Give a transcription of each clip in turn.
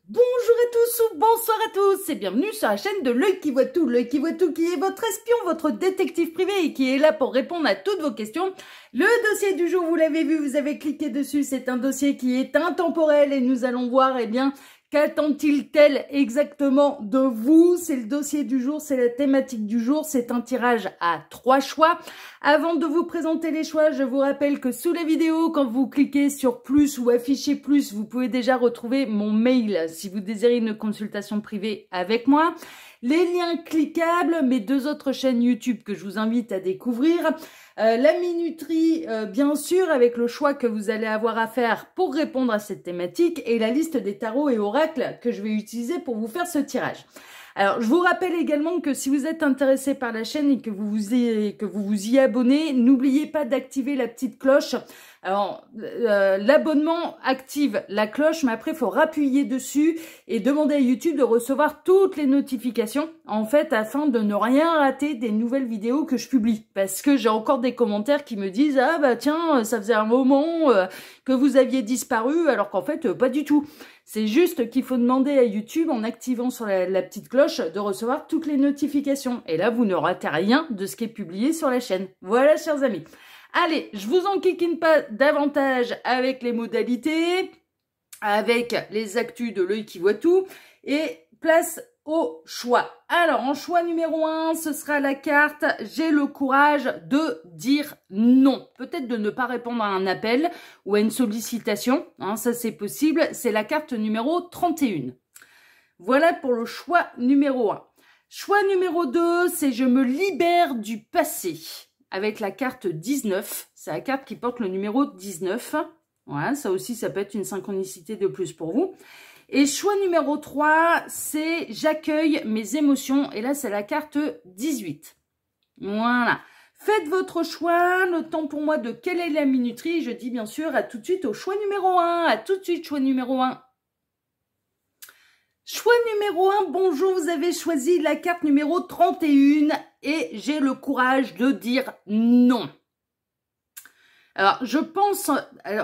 Bonjour à tous ou bonsoir à tous et bienvenue sur la chaîne de L'Œil qui voit tout. L'Œil qui voit tout qui est votre espion, votre détective privé et qui est là pour répondre à toutes vos questions. Le dossier du jour, vous l'avez vu, vous avez cliqué dessus, c'est un dossier qui est intemporel et nous allons voir, qu'attend-il tel exactement de vous? C'est le dossier du jour, c'est la thématique du jour, c'est un tirage à 3 choix. Avant de vous présenter les choix, je vous rappelle que sous la vidéo, quand vous cliquez sur plus ou afficher plus, vous pouvez déjà retrouver mon mail si vous désirez une consultation privée avec moi. Les liens cliquables, mes 2 autres chaînes YouTube que je vous invite à découvrir. La minuterie, bien sûr, avec le choix que vous allez avoir à faire pour répondre à cette thématique et la liste des tarots et oracles que je vais utiliser pour vous faire ce tirage. Alors, je vous rappelle également que si vous êtes intéressé par la chaîne et que vous vous y abonnez, n'oubliez pas d'activer la petite cloche. Alors, l'abonnement active la cloche, mais après, il faut rappuyer dessus et demander à YouTube de recevoir toutes les notifications, en fait, afin de ne rien rater des nouvelles vidéos que je publie. Parce que j'ai encore des commentaires qui me disent « Ah bah tiens, ça faisait un moment que vous aviez disparu », alors qu'en fait, pas du tout. C'est juste qu'il faut demander à YouTube, en activant sur la petite cloche, de recevoir toutes les notifications. Et là, vous ne ratez rien de ce qui est publié sur la chaîne. Voilà, chers amis. Allez, je vous enquiquine pas davantage avec les modalités, avec les actus de L'Œil qui voit tout, et place au choix. Alors, en choix numéro 1, ce sera la carte « J'ai le courage de dire non ». Peut-être de ne pas répondre à un appel ou à une sollicitation, hein, ça c'est possible. C'est la carte numéro 31. Voilà pour le choix numéro 1. Choix numéro 2, c'est « Je me libère du passé ». Avec la carte 19, c'est la carte qui porte le numéro 19. Voilà, ça aussi, ça peut être une synchronicité de plus pour vous. Et choix numéro 3, c'est « J'accueille mes émotions ». Et là, c'est la carte 18. Voilà. Faites votre choix. Le temps pour moi de quelle est la minuterie. Je dis bien sûr à tout de suite au choix numéro 1. À tout de suite, choix numéro 1. Choix numéro 1, bonjour, vous avez choisi la carte numéro 31 et j'ai le courage de dire non. Alors,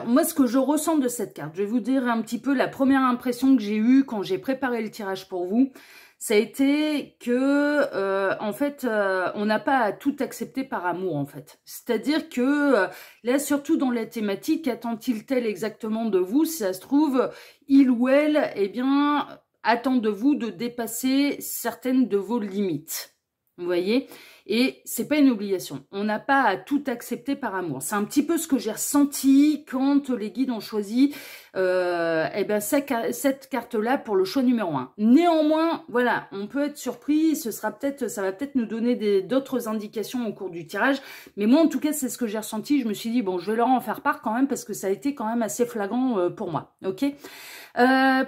moi, ce que je ressens de cette carte, je vais vous dire un petit peu la première impression que j'ai eue quand j'ai préparé le tirage pour vous. Ça a été que, en fait, on n'a pas à tout accepter par amour, en fait. C'est-à-dire que, là, surtout dans la thématique, qu'attend-il tel exactement de vous? Si ça se trouve, il ou elle, attend de vous de dépasser certaines de vos limites. Vous voyez? Et c'est pas une obligation. On n'a pas à tout accepter par amour. C'est un petit peu ce que j'ai ressenti quand les guides ont choisi cette carte-là pour le choix numéro 1. Néanmoins, voilà, on peut être surpris. Ça va peut-être nous donner d'autres indications au cours du tirage. Mais moi, en tout cas, c'est ce que j'ai ressenti. Je me suis dit, bon, je vais leur en faire part quand même parce que ça a été quand même assez flagrant pour moi. Ok?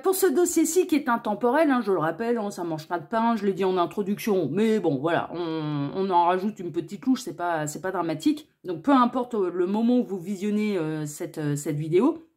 Pour ce dossier-ci qui est intemporel, hein, je le rappelle, hein, ça mange pas de pain, je l'ai dit en introduction, mais bon, voilà, on en rajoute une petite louche, c'est pas dramatique. Donc peu importe le moment où vous visionnez cette vidéo,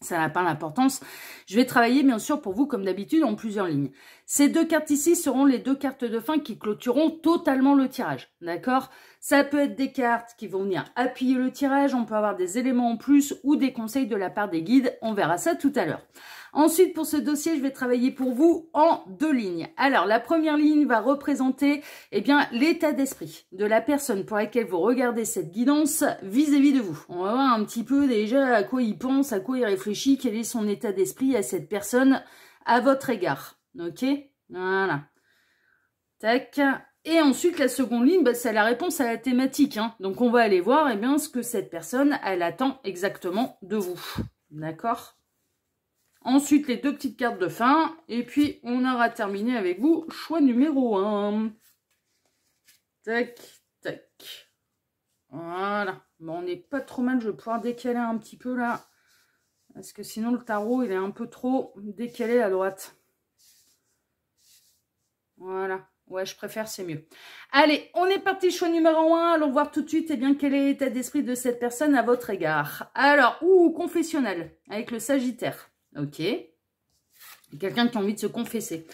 ça n'a pas d'importance. Je vais travailler bien sûr pour vous comme d'habitude en plusieurs lignes. Ces 2 cartes ici seront les 2 cartes de fin qui clôtureront totalement le tirage, d'accord? Ça peut être des cartes qui vont venir appuyer le tirage, on peut avoir des éléments en plus ou des conseils de la part des guides, on verra ça tout à l'heure. Ensuite, pour ce dossier, je vais travailler pour vous en 2 lignes. Alors, la première ligne va représenter l'état d'esprit de la personne pour laquelle vous regardez cette guidance vis-à-vis de vous. On va voir un petit peu déjà à quoi il pense, à quoi il réfléchit, quel est son état d'esprit à cette personne à votre égard. Ok? Voilà. Tac. Et ensuite, la seconde ligne, c'est la réponse à la thématique. Hein. Donc, on va aller voir ce que cette personne, elle attend exactement de vous. D'accord? Ensuite, les 2 petites cartes de fin. Et puis, on aura terminé avec vous. Choix numéro 1. Tac, tac. Voilà. Bon, on n'est pas trop mal. Je vais pouvoir décaler un petit peu là. Parce que sinon, le tarot, il est un peu trop décalé à droite. Voilà. Ouais, je préfère, c'est mieux. Allez, on est parti, choix numéro 1. Allons voir tout de suite quel est l'état d'esprit de cette personne à votre égard. Alors, confessionnel, avec le Sagittaire. Ok. Quelqu'un qui a envie de se confesser.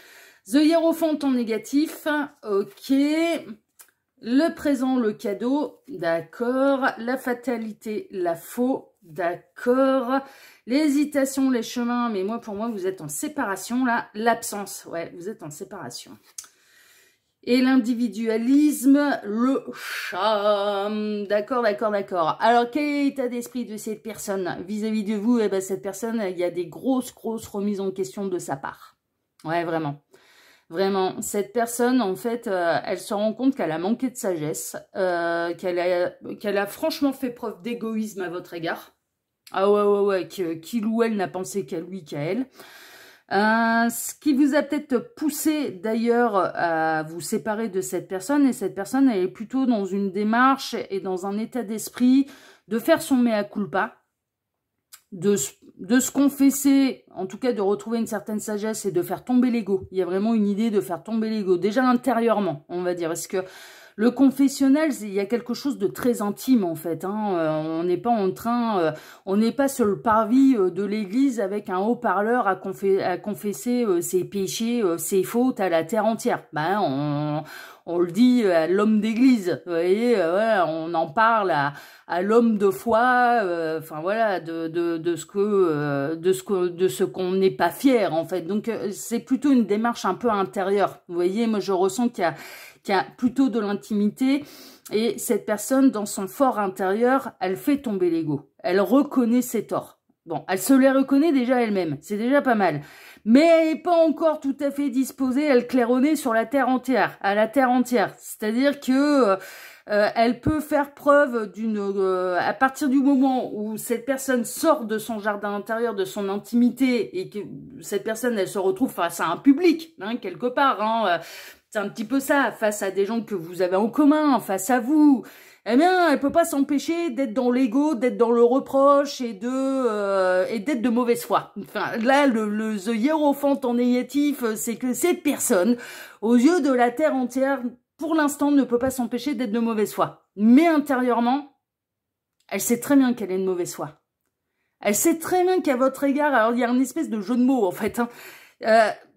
The Hiérophante en négatif. Ok. Le présent, le cadeau. D'accord. La fatalité, la faux. D'accord. L'hésitation, les chemins, mais moi, pour moi, vous êtes en séparation, là. L'absence, ouais, vous êtes en séparation. Et l'individualisme, le charme. D'accord, d'accord, d'accord. Alors, quel est l'état d'esprit de cette personne vis-à-vis de vous? Eh ben, cette personne, il y a des grosses remises en question de sa part. Ouais, vraiment. Vraiment. Cette personne, en fait, elle se rend compte qu'elle a manqué de sagesse, qu'elle a franchement fait preuve d'égoïsme à votre égard. Ah ouais, qu'il ou elle n'a pensé qu'à lui, qu'à elle. Ce qui vous a peut-être poussé d'ailleurs à vous séparer de cette personne, et cette personne elle est plutôt dans une démarche et dans un état d'esprit de faire son mea culpa, de se confesser, en tout cas de retrouver une certaine sagesse et de faire tomber l'ego. Il y a vraiment une idée de faire tomber l'ego, déjà intérieurement, on va dire. Est-ce que le confessionnal, il y a quelque chose de très intime en fait. Hein. On n'est pas en train, on n'est pas sur le parvis de l'église avec un haut-parleur à confesser ses péchés, ses fautes à la terre entière. Ben, on le dit à l'homme d'église. Vous voyez, voilà, on en parle à l'homme de foi. Enfin voilà, de ce qu'on n'est pas fier en fait. Donc c'est plutôt une démarche un peu intérieure. Vous voyez, moi je ressens qu'il y a plutôt de l'intimité, et cette personne, dans son fort intérieur, elle fait tomber l'ego. Elle reconnaît ses torts. Bon, elle se les reconnaît déjà elle-même, c'est déjà pas mal. Mais elle n'est pas encore tout à fait disposée à le claironner sur la terre entière, à la terre entière. C'est-à-dire que elle peut faire preuve à partir du moment où cette personne sort de son jardin intérieur, de son intimité, et que cette personne, elle se retrouve face à un public, hein, quelque part, hein, c'est un petit peu ça, face à des gens que vous avez en commun, face à vous. Eh bien, elle peut pas s'empêcher d'être dans l'ego, d'être dans le reproche et d'être de mauvaise foi. Enfin, là, the hiérophante en négatif, c'est que cette personne, aux yeux de la terre entière, pour l'instant, ne peut pas s'empêcher d'être de mauvaise foi. Mais intérieurement, elle sait très bien qu'elle est de mauvaise foi. Elle sait très bien qu'à votre égard, alors il y a une espèce de jeu de mots en fait, hein.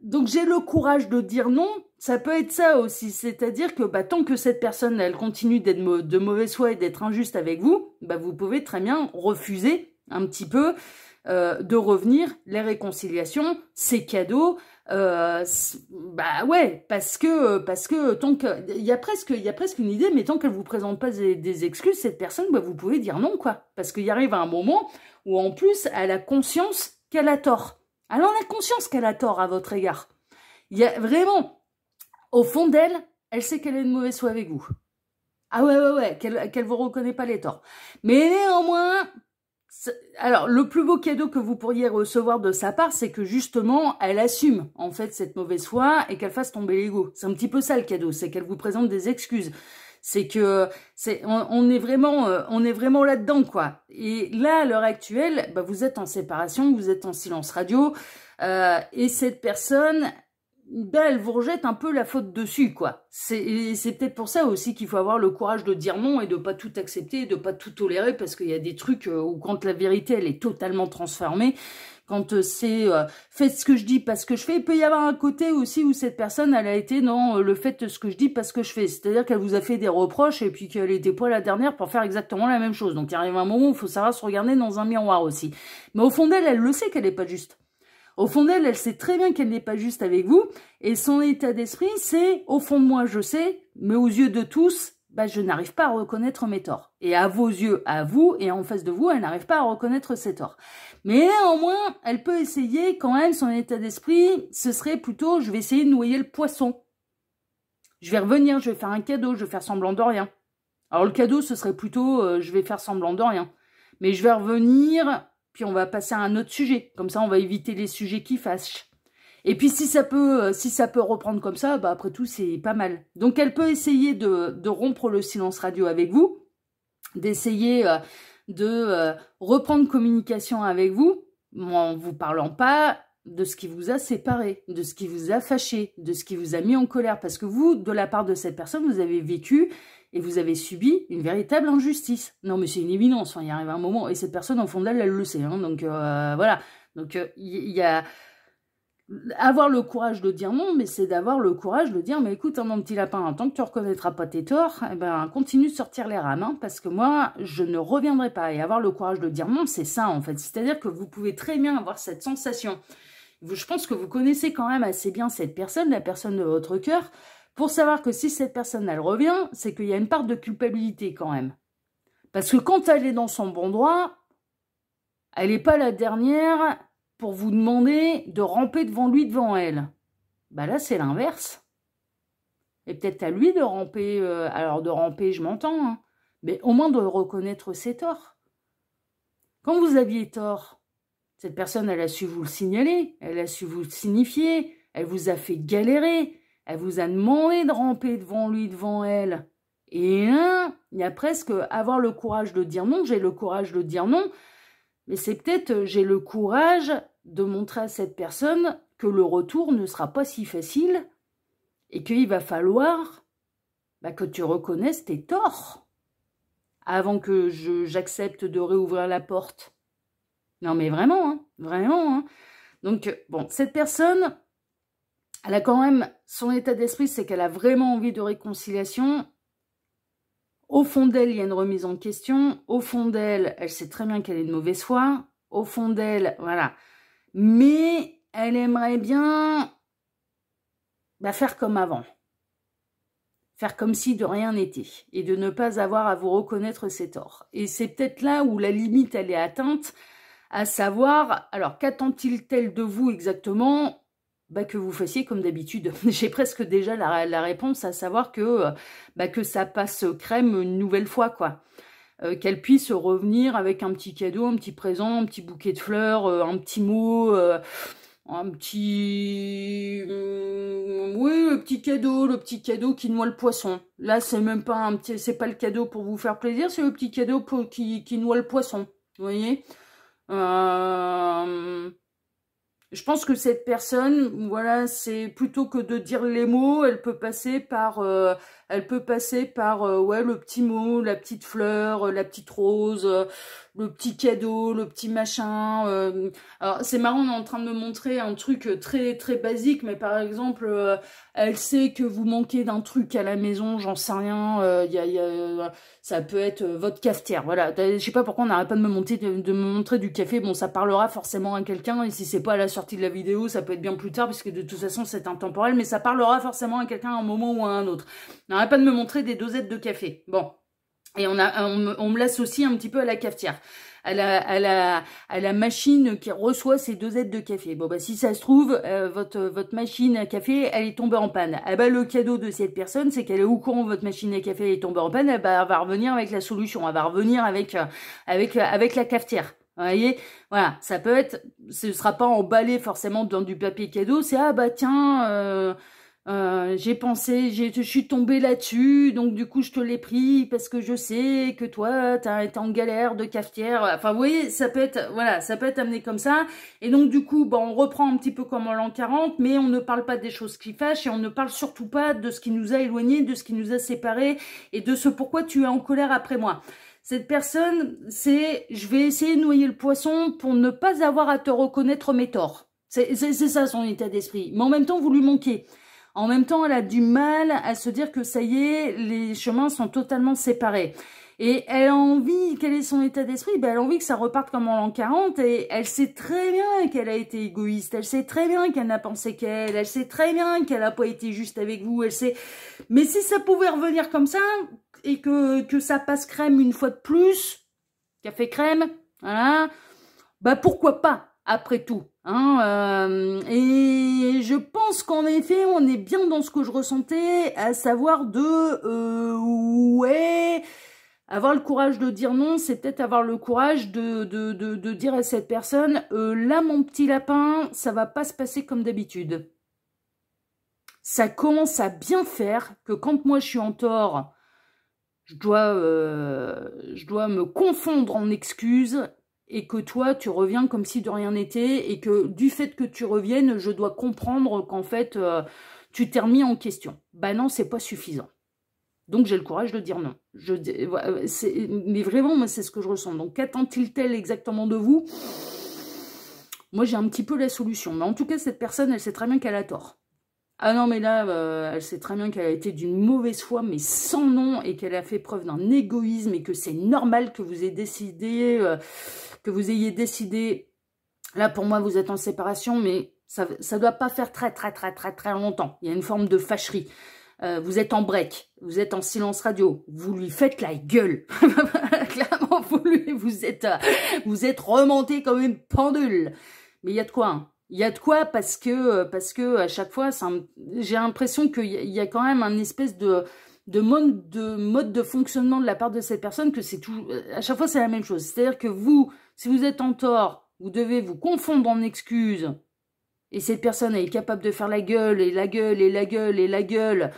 Donc j'ai le courage de dire non, ça peut être ça aussi, c'est-à-dire que tant que cette personne elle continue d'être de mauvaise foi et d'être injuste avec vous, vous pouvez très bien refuser un petit peu de revenir, les réconciliations, ces cadeaux, ouais, parce que tant que il y a presque une idée, mais tant qu'elle vous présente pas des excuses, cette personne, vous pouvez dire non quoi, parce qu'il arrive un moment où en plus elle a conscience qu'elle a tort. Elle en a conscience qu'elle a tort à votre égard. Il y a vraiment, au fond d'elle, elle sait qu'elle est de mauvaise foi avec vous. Ah ouais, qu'elle vous reconnaît pas les torts. Mais néanmoins, alors le plus beau cadeau que vous pourriez recevoir de sa part, c'est que justement, elle assume en fait cette mauvaise foi et qu'elle fasse tomber l'ego. C'est un petit peu ça le cadeau, c'est qu'elle vous présente des excuses. C'est que on est vraiment là-dedans quoi. Et là à l'heure actuelle, vous êtes en séparation, vous êtes en silence radio, et cette personne, elle vous rejette un peu la faute dessus quoi. C'est peut-être pour ça aussi qu'il faut avoir le courage de dire non et de pas tout accepter, de pas tout tolérer, parce qu'il y a des trucs où quand la vérité elle est totalement transformée. Quand c'est faites ce que je dis parce que je fais, il peut y avoir un côté aussi où cette personne, elle a été dans le fait ce que je dis parce que je fais. C'est-à-dire qu'elle vous a fait des reproches et puis qu'elle était pas la dernière pour faire exactement la même chose. Donc il arrive un moment où il faut savoir se regarder dans un miroir aussi. Mais au fond d'elle, elle le sait qu'elle n'est pas juste. Au fond d'elle, elle sait très bien qu'elle n'est pas juste avec vous. Et son état d'esprit, c'est au fond de moi, je sais, mais aux yeux de tous, je n'arrive pas à reconnaître mes torts. Et à vos yeux, à vous, et en face de vous, elle n'arrive pas à reconnaître ses torts. Mais néanmoins, elle peut essayer quand même, son état d'esprit, ce serait plutôt, je vais essayer de noyer le poisson. Je vais revenir, je vais faire un cadeau, je vais faire semblant de rien. Alors le cadeau, ce serait plutôt, je vais faire semblant de rien. Mais je vais revenir, puis on va passer à un autre sujet. Comme ça, on va éviter les sujets qui fâchent. Et puis si ça peut reprendre comme ça, après tout, c'est pas mal. Donc elle peut essayer de rompre le silence radio avec vous, d'essayer de reprendre communication avec vous, en vous parlant pas de ce qui vous a séparé, de ce qui vous a fâché, de ce qui vous a mis en colère. Parce que vous, de la part de cette personne, vous avez vécu et vous avez subi une véritable injustice. Non, mais c'est une évidence, il y arrive un moment, et cette personne, au fond d'elle, elle le sait. Hein, donc voilà. Donc il y a... Avoir le courage de dire non, mais c'est d'avoir le courage de dire, mais écoute, mon petit lapin, tant que tu ne reconnaîtras pas tes torts, eh ben, continue de sortir les rames, hein, parce que moi, je ne reviendrai pas. Et avoir le courage de dire non, c'est ça, en fait. C'est-à-dire que vous pouvez très bien avoir cette sensation. Je pense que vous connaissez quand même assez bien cette personne, la personne de votre cœur, pour savoir que si cette personne, elle revient, c'est qu'il y a une part de culpabilité quand même. Parce que quand elle est dans son bon droit, elle n'est pas la dernière pour vous demander de ramper devant lui, devant elle. Bah là, c'est l'inverse. Et peut-être à lui de ramper, alors de ramper, je m'entends, hein, mais au moins de reconnaître ses torts. Quand vous aviez tort, cette personne, elle a su vous le signaler, elle a su vous le signifier, elle vous a fait galérer, elle vous a demandé de ramper devant lui, devant elle. Et là, il y a presque avoir le courage de dire non, j'ai le courage de dire non, mais c'est peut-être j'ai le courage de montrer à cette personne que le retour ne sera pas si facile et qu'il va falloir que tu reconnaisses tes torts avant que j'accepte de réouvrir la porte. Non mais vraiment, hein, vraiment. Hein. Donc, bon, cette personne, elle a quand même, son état d'esprit, c'est qu'elle a vraiment envie de réconciliation. Au fond d'elle, il y a une remise en question. Au fond d'elle, elle sait très bien qu'elle est de mauvaise foi. Au fond d'elle, voilà. Mais elle aimerait bien faire comme avant. Faire comme si de rien n'était. Et de ne pas avoir à vous reconnaître ses torts. Et c'est peut-être là où la limite, elle est atteinte, à savoir, alors qu'attend-il de vous exactement ? Que vous fassiez comme d'habitude. J'ai presque déjà la réponse, à savoir que ça passe crème une nouvelle fois, quoi. Qu'elle puisse revenir avec un petit cadeau, un petit présent, un petit bouquet de fleurs, un petit mot, un petit... oui, le petit cadeau qui noie le poisson. Là, c'est même pas un petit... c'est pas le cadeau pour vous faire plaisir, c'est le petit cadeau qui noie le poisson. Vous voyez je pense que cette personne, voilà, c'est plutôt que de dire les mots, elle peut passer par ouais, le petit mot, la petite fleur, la petite rose, le petit cadeau, le petit machin. Alors c'est marrant, on est en train de me montrer un truc très très basique, mais par exemple, elle sait que vous manquez d'un truc à la maison, j'en sais rien. Ça peut être votre cafetière, voilà. Je sais pas pourquoi on n'arrête pas de me montrer du café. Bon, ça parlera forcément à quelqu'un, et si c'est pas à la sortie de la vidéo, ça peut être bien plus tard, parce que de toute façon c'est intemporel, mais ça parlera forcément à quelqu'un à un moment ou à un autre. On n'arrête pas de me montrer des dosettes de café. Bon. Et on me l'associe un petit peu à la cafetière. À la machine qui reçoit ces dosettes de café. Bon, si ça se trouve, votre machine à café, elle est tombée en panne. Le cadeau de cette personne, c'est qu'elle est au courant que votre machine à café est tombée en panne, elle va revenir avec la solution, elle va revenir avec la cafetière. Vous voyez, voilà, ça peut être, ce sera pas emballé forcément dans du papier cadeau, c'est tiens, j'ai pensé, je suis tombée là-dessus, donc du coup je te l'ai pris parce que je sais que toi t'as été en galère de cafetière. Enfin vous voyez, ça peut être, voilà, ça peut être amené comme ça. Et donc du coup, on reprend un petit peu comme en l'an 40, mais on ne parle pas des choses qui fâchent, et on ne parle surtout pas de ce qui nous a éloignés, de ce qui nous a séparés, et de ce pourquoi tu es en colère après moi. Cette personne, c'est je vais essayer de noyer le poisson pour ne pas avoir à te reconnaître mes torts. C'est ça son état d'esprit. Mais en même temps, vous lui manquez. En même temps, elle a du mal à se dire que ça y est, les chemins sont totalement séparés. Et elle a envie, quel est son état d'esprit? Elle a envie que ça reparte comme en l'an 40, et elle sait très bien qu'elle a été égoïste, elle sait très bien qu'elle n'a pensé qu'elle, elle sait très bien qu'elle n'a pas été juste avec vous, elle sait... Mais si ça pouvait revenir comme ça, et que ça passe crème une fois de plus, café crème, voilà, pourquoi pas? Après tout, hein, et je pense qu'en effet, on est bien dans ce que je ressentais, à savoir ouais, avoir le courage de dire non, c'est peut-être avoir le courage de dire à cette personne, là mon petit lapin, ça va pas se passer comme d'habitude. Ça commence à bien faire que quand moi je suis en tort, je dois me confondre en excuses, et que toi, tu reviens comme si de rien n'était, et que du fait que tu reviennes, je dois comprendre qu'en fait, tu t'es remis en question. Non, c'est pas suffisant. Donc, j'ai le courage de dire non. Mais vraiment, moi, c'est ce que je ressens. Donc, qu'attend-il exactement de vous? Moi, j'ai un petit peu la solution. Mais en tout cas, cette personne, elle sait très bien qu'elle a tort. Ah non, mais là, elle sait très bien qu'elle a été d'une mauvaise foi, mais sans nom, et qu'elle a fait preuve d'un égoïsme, et que c'est normal que vous ayez décidé, là, pour moi, vous êtes en séparation, mais ça doit pas faire très longtemps. Il y a une forme de fâcherie. Vous êtes en break, vous êtes en silence radio, vous lui faites la gueule. Clairement, vous êtes remonté comme une pendule. Mais il y a de quoi, hein. Il y a de quoi parce que à chaque fois, j'ai l'impression qu'il y a quand même un espèce de mode de fonctionnement de la part de cette personne, que c'est tout, à chaque fois c'est la même chose. C'est-à-dire que vous, si vous êtes en tort, vous devez vous confondre en excuses, et cette personne elle est capable de faire la gueule, et la gueule, et la gueule, et la gueule,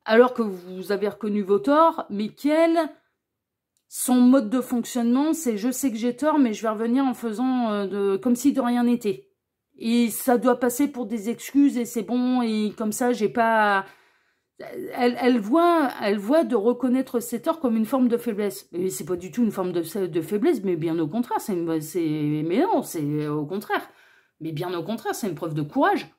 alors que vous avez reconnu vos torts, mais son mode de fonctionnement, c'est je sais que j'ai tort, mais je vais revenir en faisant comme si de rien n'était. Et ça doit passer pour des excuses, et c'est bon, et comme ça, j'ai pas... Elle voit de reconnaître ses torts comme une forme de faiblesse. Et c'est pas du tout une forme de faiblesse, mais bien au contraire, mais non, c'est au contraire. Mais bien au contraire, c'est une preuve de courage.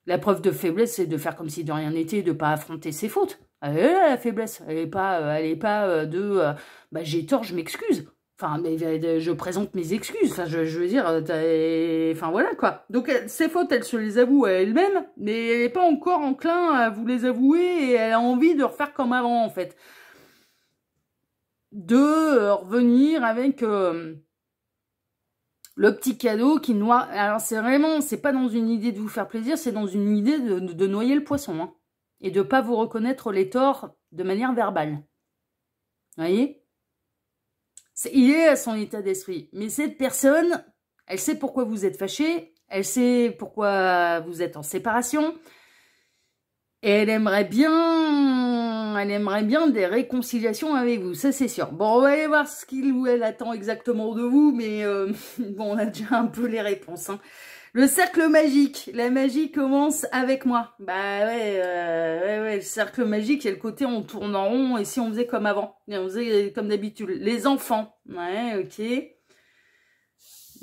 La preuve de faiblesse, c'est de faire comme si de rien n'était, de pas affronter ses fautes. Elle est là, la faiblesse. Elle est pas j'ai tort, je m'excuse. Enfin, mais je présente mes excuses. Enfin, je veux dire, enfin voilà quoi. Donc ses fautes, elle se les avoue à elle-même, mais elle n'est pas encore enclin à vous les avouer, et elle a envie de refaire comme avant en fait. De revenir avec le petit cadeau qui noie. Alors c'est pas dans une idée de vous faire plaisir, c'est dans une idée de noyer le poisson, hein, et de pas vous reconnaître les torts de manière verbale. Vous voyez? Il est à son état d'esprit. Mais cette personne, elle sait pourquoi vous êtes fâché, elle sait pourquoi vous êtes en séparation, et elle aimerait bien des réconciliations avec vous, ça c'est sûr. Bon, on va aller voir ce qu'il ou elle attend exactement de vous, mais bon, on a déjà un peu les réponses, hein. Le cercle magique, la magie commence avec moi. Bah ouais, le cercle magique, il y a le côté on tourne en rond, et si on faisait comme avant, et on faisait comme d'habitude. Les enfants, ouais, ok.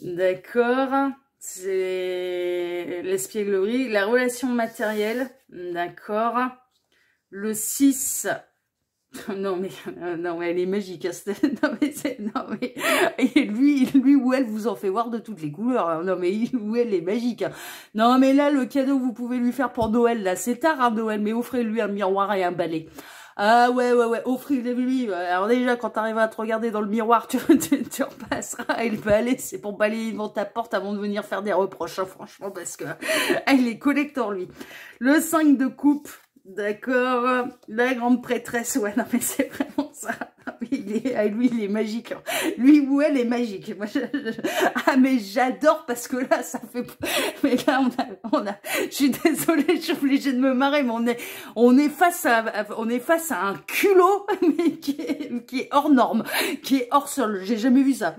D'accord, c'est l'espièglerie, la relation matérielle, d'accord. Le 6... Non mais elle est magique, hein. Non mais et lui ou elle vous en fait voir de toutes les couleurs, hein. Non mais il ou elle est magique, hein. Non mais là le cadeau que vous pouvez lui faire pour Noël, là c'est tard, hein, Noël, mais offrez-lui un miroir et un balai. Ah ouais, offrez-lui. Alors déjà, quand t'arriveras à te regarder dans le miroir, tu repasseras, et le balai, c'est pour balayer devant ta porte avant de venir faire des reproches, hein, franchement, parce que elle est collector, lui. Le 5 de coupe, d'accord. La grande prêtresse, ouais, non mais c'est vraiment ça. Lui, il est magique, hein. Lui ou elle est magique. Moi, ah, mais j'adore, parce que là, ça fait... Mais là, je suis désolée, je suis obligée de me marrer, mais on est face à un culot, mais qui est hors norme, qui est hors sol. J'ai jamais vu ça.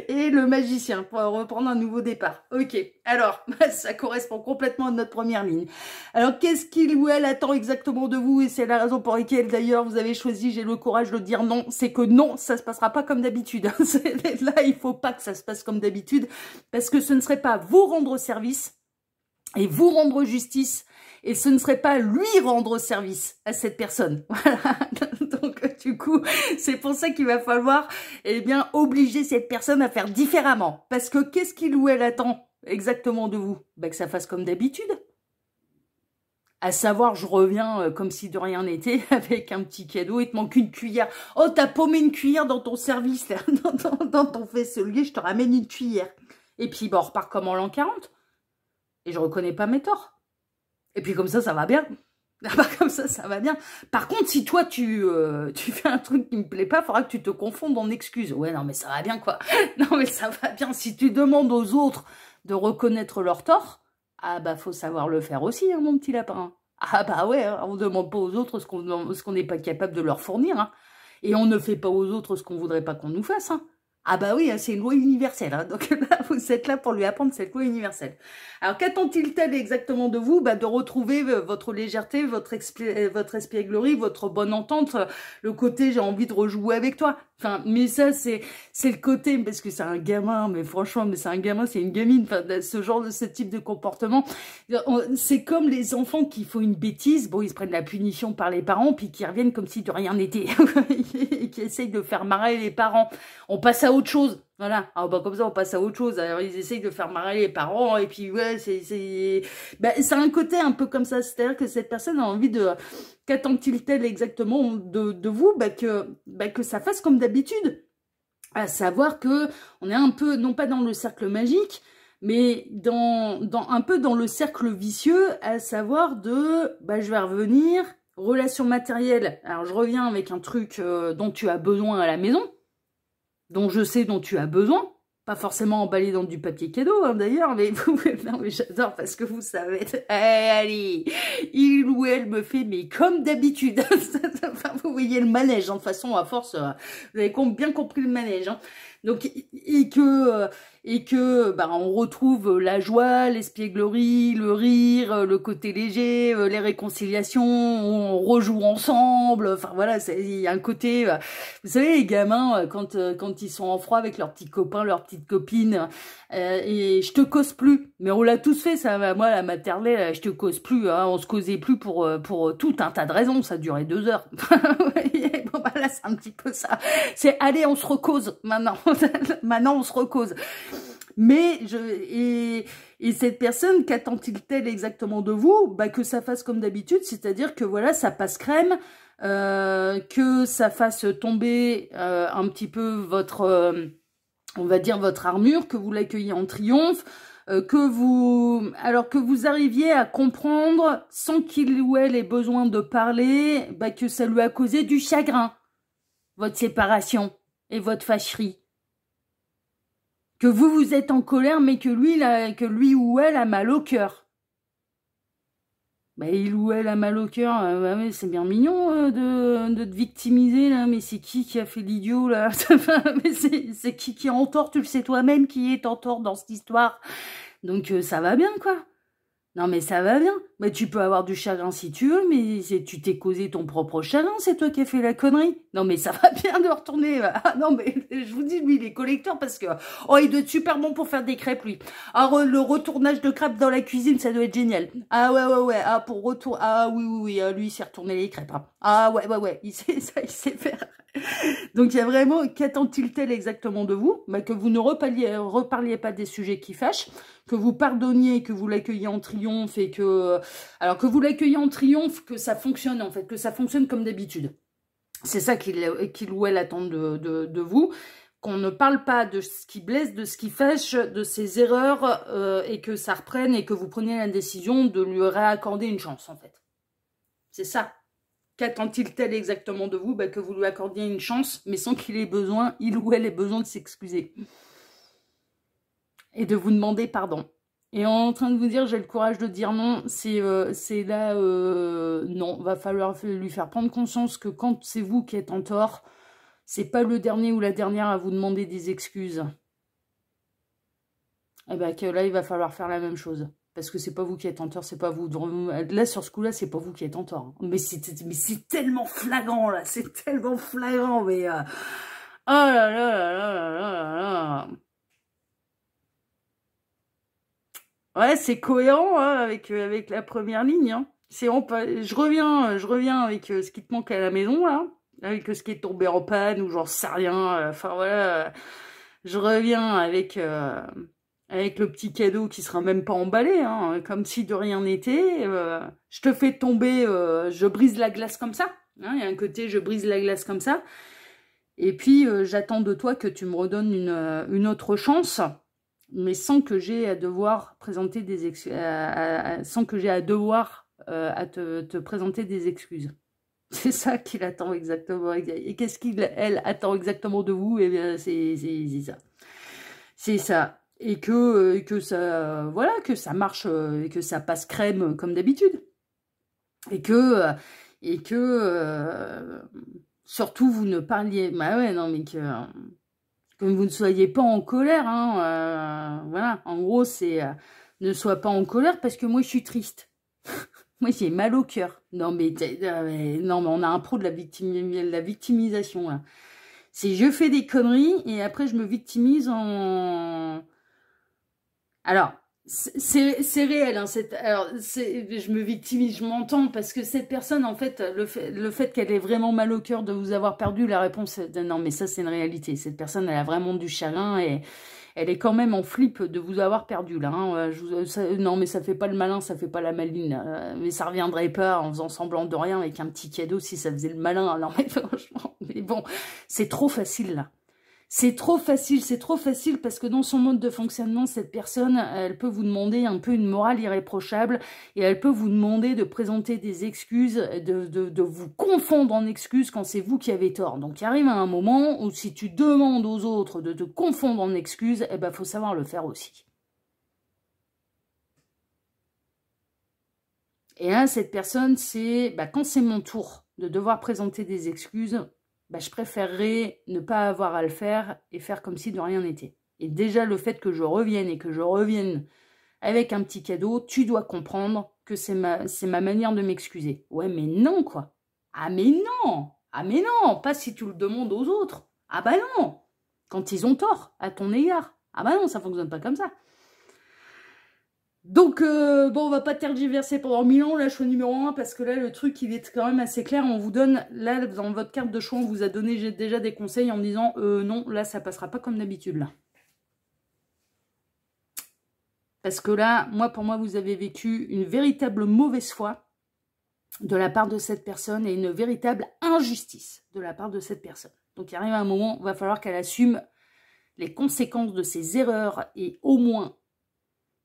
Et le magicien, pour reprendre un nouveau départ. Ok, alors, ça correspond complètement à notre première ligne. Alors, qu'est-ce qu'il ou elle attend exactement de vous? Et c'est la raison pour laquelle, d'ailleurs, vous avez choisi, j'ai le courage de dire non. C'est que non, ça se passera pas comme d'habitude. Là, il faut pas que ça se passe comme d'habitude, parce que ce ne serait pas vous rendre service et vous rendre justice, et ce ne serait pas lui rendre service à cette personne. Voilà. Donc, du coup, c'est pour ça qu'il va falloir, eh bien, obliger cette personne à faire différemment. Parce que qu'est-ce qu'il ou elle attend exactement de vous? Ben, que ça fasse comme d'habitude. À savoir, je reviens comme si de rien n'était, avec un petit cadeau, il te manque une cuillère. Oh, t'as paumé une cuillère dans ton service, là, dans ton faisselier, je te ramène une cuillère. Et puis, bon, on repart comme en l'an 40. Et je reconnais pas mes torts. Et puis comme ça va bien. Comme ça va bien. Par contre, si toi, tu fais un truc qui me plaît pas, il faudra que tu te confondes en excuses. Ouais, non, mais ça va bien, quoi. Non, mais ça va bien. Si tu demandes aux autres de reconnaître leurs torts, ah bah, faut savoir le faire aussi, hein, mon petit lapin. Ah bah ouais, hein, on demande pas aux autres ce qu'on n'est pas capable de leur fournir, hein. Et on ne fait pas aux autres ce qu'on voudrait pas qu'on nous fasse, hein. Ah bah oui, hein, c'est une loi universelle. Hein. Donc là, vous êtes là pour lui apprendre cette loi universelle. Alors qu'attend-il tel exactement de vous? Bah, de retrouver votre légèreté, votre espièglerie, votre bonne entente, le côté j'ai envie de rejouer avec toi. Enfin, mais ça c'est le côté parce que c'est un gamin, mais franchement, mais c'est un gamin, c'est une gamine. Enfin, ce type de comportement, c'est comme les enfants qui font une bêtise. Bon, ils se prennent la punition par les parents, puis qui reviennent comme si de rien n'était, et qui essayent de faire marrer les parents. On passe à autre chose. Voilà. Alors, bah, comme ça, on passe à autre chose. Alors, ils essayent de faire marrer les parents. Et puis, ouais, c'est un côté un peu comme ça. C'est-à-dire que cette personne a envie de... Qu'attend-il tel exactement de vous? Que ça fasse comme d'habitude. À savoir que on est un peu, non pas dans le cercle magique, mais un peu dans le cercle vicieux, à savoir de, je vais revenir, relation matérielle. Alors, je reviens avec un truc dont tu as besoin à la maison, dont je sais dont tu as besoin, pas forcément emballé dans du papier cadeau, hein, d'ailleurs, mais non, mais j'adore parce que vous savez, allez, il ou elle me fait, mais comme d'habitude, enfin, vous voyez le manège, hein, de toute façon, à force, vous avez bien compris le manège, hein. Donc, et que on retrouve la joie, l'espièglerie, le rire, le côté léger, les réconciliations, on rejoue ensemble, enfin voilà, il y a un côté, vous savez, les gamins, quand ils sont en froid avec leurs petits copains, leurs petites copines, et je te cause plus, mais on l'a tous fait, ça, moi, la maternelle, je te cause plus, hein, on se causait plus pour tout un tas de raisons, ça durait 2 heures. Bon, là, c'est un petit peu ça. C'est, allez, on se recause, maintenant. Maintenant, on se recause. Mais, et cette personne, qu'attend-il exactement de vous? Que ça fasse comme d'habitude, c'est-à-dire que, voilà, ça passe crème, que ça fasse tomber un petit peu votre... on va dire votre armure, que vous l'accueillez en triomphe, que vous arriviez à comprendre, sans qu'il ou elle ait besoin de parler, que ça lui a causé du chagrin, votre séparation et votre fâcherie. Que vous êtes en colère, mais que lui ou elle a mal au cœur. Il ou elle a mal au cœur, ouais, c'est bien mignon de te victimiser, là, mais c'est qui a fait l'idiot, là? Mais c'est qui est en tort, tu le sais toi-même qui est en tort dans cette histoire. Donc ça va bien, quoi. Non, mais ça va bien. Tu peux avoir du chagrin si tu veux, mais tu t'es causé ton propre chagrin, c'est toi qui as fait la connerie. Non, mais ça va bien de retourner. Ah non, mais je vous dis, lui, il est collecteur parce que... Oh, il doit être super bon pour faire des crêpes, lui. Alors, le retournage de crêpes dans la cuisine, ça doit être génial. Ah ouais. Ah, pour retour... Ah oui. Lui, il sait retourner les crêpes. Hein. Ah ouais. Il sait ça, il sait faire. Donc, il y a vraiment... Qu'attend-il tel exactement de vous? Que vous ne reparliez pas des sujets qui fâchent, que vous pardonniez, que vous l'accueilliez en triomphe et que... Alors, que vous l'accueillez en triomphe, que ça fonctionne, en fait, que ça fonctionne comme d'habitude. C'est ça qu'il ou elle attend de vous. Qu'on ne parle pas de ce qui blesse, de ce qui fâche, de ses erreurs, et que ça reprenne et que vous preniez la décision de lui réaccorder une chance, en fait. C'est ça. Qu'attend-il tel exactement de vous? Que vous lui accordiez une chance, mais sans qu'il ait besoin, il ou elle ait besoin de s'excuser. Et de vous demander pardon. Et en train de vous dire, j'ai le courage de dire non, c'est là, non, va falloir lui faire prendre conscience que quand c'est vous qui êtes en tort, c'est pas le dernier ou la dernière à vous demander des excuses. Et que là, il va falloir faire la même chose. Parce que c'est pas vous qui êtes en tort, c'est pas vous. Là, sur ce coup-là, c'est pas vous qui êtes en tort. Mais c'est tellement flagrant, là. C'est tellement flagrant, mais... Oh là là là là là là là. Ouais, c'est cohérent hein, avec la première ligne. Hein. Je reviens avec ce qui te manque à la maison, là. Avec ce qui est tombé en panne, ou j'en sais rien. Enfin, voilà. Je reviens avec... avec le petit cadeau qui sera même pas emballé, hein, comme si de rien n'était. Je te fais tomber, je brise la glace comme ça. Hein, il y a un côté, je brise la glace comme ça. Et puis, j'attends de toi que tu me redonnes une autre chance, mais sans que j'ai à devoir présenter des excuses, sans que j'ai à devoir à te présenter des excuses. C'est ça qu'il attend exactement. Et qu'est-ce qu'elle attend exactement de vous? Eh bien, c'est ça. C'est ça. Et que ça, voilà, que ça marche, et que ça passe crème comme d'habitude. Et que surtout vous ne parliez, bah ouais, non, mais Que vous ne soyez pas en colère, hein, voilà. En gros, c'est ne sois pas en colère parce que moi, je suis triste. Moi, j'ai mal au cœur. Non, mais on a un pro de la victimisation, là. C'est je fais des conneries et après, je me victimise en... Alors, c'est réel, hein, alors, je me victimise, je m'entends, parce que cette personne, en fait, le fait qu'elle ait vraiment mal au cœur de vous avoir perdu, la réponse est non, mais ça, c'est une réalité. Cette personne, elle a vraiment du chagrin et elle est quand même en flip de vous avoir perdu, là. Hein. Non, mais ça fait pas le malin, ça fait pas la maline. Mais ça reviendrait pas en faisant semblant de rien avec un petit cadeau si ça faisait le malin. Non, mais franchement, mais bon, c'est trop facile, là. C'est trop facile parce que dans son mode de fonctionnement, cette personne, elle peut vous demander un peu une morale irréprochable et elle peut vous demander de présenter des excuses, de vous confondre en excuses quand c'est vous qui avez tort. Donc il arrive à un moment où si tu demandes aux autres de te confondre en excuses, eh ben faut savoir le faire aussi. Et là, cette personne, c'est quand c'est mon tour de devoir présenter des excuses, je préférerais ne pas avoir à le faire et faire comme si de rien n'était. Et déjà, le fait que je revienne et que je revienne avec un petit cadeau, tu dois comprendre que c'est ma manière de m'excuser. Ouais, mais non, quoi. Ah, mais non. Ah, mais non. Pas si tu le demandes aux autres. Ah, bah non. Quand ils ont tort, à ton égard. Ah, bah non, ça fonctionne pas comme ça. Donc, on va pas tergiverser pendant 1000 ans, là, choix numéro 1, parce que là, le truc, il est quand même assez clair. On vous donne, là, dans votre carte de choix, on vous a donné déjà des conseils en disant, non, là, ça passera pas comme d'habitude, là. Parce que là, pour moi, vous avez vécu une véritable mauvaise foi de la part de cette personne et une véritable injustice de la part de cette personne. Donc, il arrive un moment, il va falloir qu'elle assume les conséquences de ses erreurs et au moins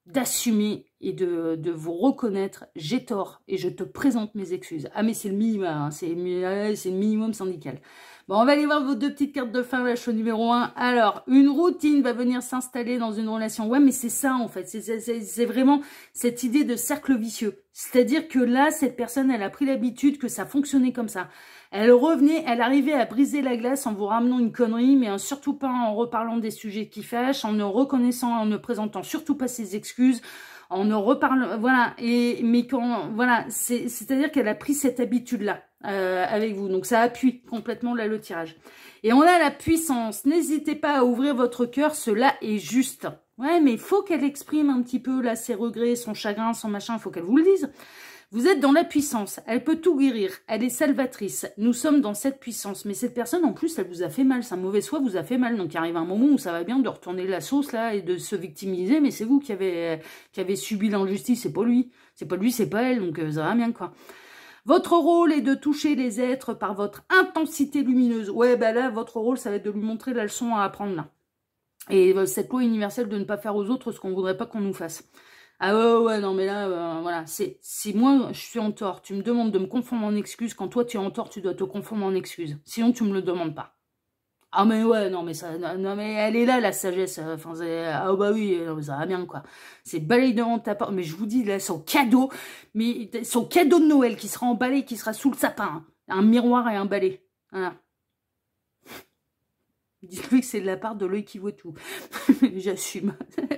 d'assumer et de vous reconnaître, j'ai tort et je te présente mes excuses. Ah mais c'est le minimum, hein, c'est le minimum syndical. Bon, on va aller voir vos deux petites cartes de fin, la show numéro 1. Alors, une routine va venir s'installer dans une relation. Ouais, mais c'est ça en fait, c'est vraiment cette idée de cercle vicieux. C'est-à-dire que là, cette personne, elle a pris l'habitude que ça fonctionnait comme ça. Elle revenait, elle arrivait à briser la glace en vous ramenant une connerie, mais surtout pas en reparlant des sujets qui fâchent, en ne reconnaissant, en ne présentant surtout pas ses excuses, en ne reparlant, voilà. Mais quand, voilà, c'est-à-dire qu'elle a pris cette habitude-là avec vous. Donc ça appuie complètement là le tirage. Et on a la puissance. N'hésitez pas à ouvrir votre cœur, cela est juste. Ouais, mais il faut qu'elle exprime un petit peu là ses regrets, son chagrin, son machin. Il faut qu'elle vous le dise. Vous êtes dans la puissance, elle peut tout guérir, elle est salvatrice, nous sommes dans cette puissance, mais cette personne en plus elle vous a fait mal, sa mauvaise foi vous a fait mal, donc il arrive un moment où ça va bien de retourner la sauce là et de se victimiser, mais c'est vous qui avez subi l'injustice, c'est pas lui, c'est pas elle, donc ça va bien quoi. Votre rôle est de toucher les êtres par votre intensité lumineuse, ouais là votre rôle ça va être de lui montrer la leçon à apprendre là, et cette loi universelle de ne pas faire aux autres ce qu'on voudrait pas qu'on nous fasse. Ah ouais, non, mais là, voilà, si moi, je suis en tort, tu me demandes de me confondre en excuses, quand toi, tu es en tort, tu dois te confondre en excuses. Sinon, tu me le demandes pas. Ah, mais ouais, non, mais ça, non, mais elle est là, la sagesse, enfin, ah, bah oui, non, mais ça va bien, quoi. C'est balayé devant ta porte, mais je vous dis, là, son cadeau de Noël qui sera emballé, qui sera sous le sapin, hein. Un miroir et un balai, voilà. Dites-lui que c'est de la part de l'œil qui voit tout. J'assume,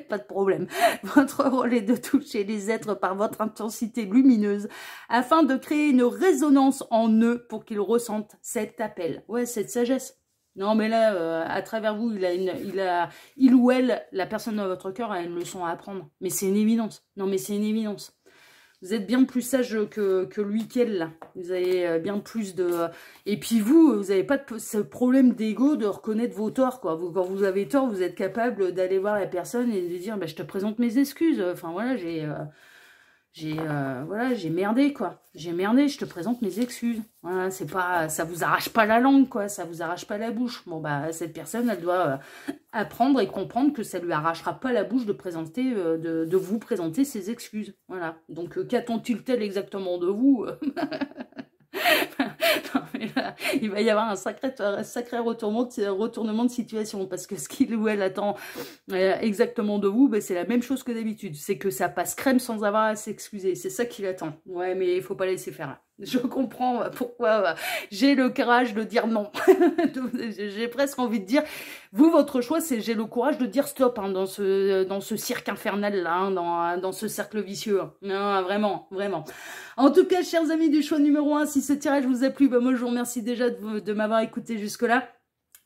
pas de problème. Votre rôle est de toucher les êtres par votre intensité lumineuse afin de créer une résonance en eux pour qu'ils ressentent cet appel. Ouais, cette sagesse. Non, mais là, à travers vous, il ou elle, la personne dans votre cœur a une leçon à apprendre. Mais c'est une évidence. Non, mais c'est une évidence. Vous êtes bien plus sage que lui qu'elle, là. Vous avez bien plus de... Et puis vous n'avez pas ce problème d'ego de reconnaître vos torts, quoi. Quand vous avez tort, vous êtes capable d'aller voir la personne et de dire, je te présente mes excuses. Enfin, voilà, j'ai merdé, quoi. J'ai merdé, je te présente mes excuses. Voilà, c'est pas... Ça vous arrache pas la langue, quoi. Ça vous arrache pas la bouche. Bon, cette personne, elle doit apprendre et comprendre que ça lui arrachera pas la bouche de présenter, de vous présenter ses excuses. Voilà. Donc, qu'attend-il tel exactement de vous? Non, mais là, il va y avoir un sacré retournement de situation, parce que ce qu'il ou elle attend exactement de vous, c'est la même chose que d'habitude. C'est que ça passe crème sans avoir à s'excuser. C'est ça qu'il attend. Ouais, mais il faut pas laisser faire là. Je comprends pourquoi j'ai le courage de dire non. J'ai presque envie de dire, vous, votre choix, c'est j'ai le courage de dire stop hein, dans ce cirque infernal-là, hein, dans ce cercle vicieux. Hein. Non, vraiment, vraiment. En tout cas, chers amis du choix numéro 1, si ce tirage vous a plu, bah, moi, je vous remercie déjà de m'avoir écouté jusque-là.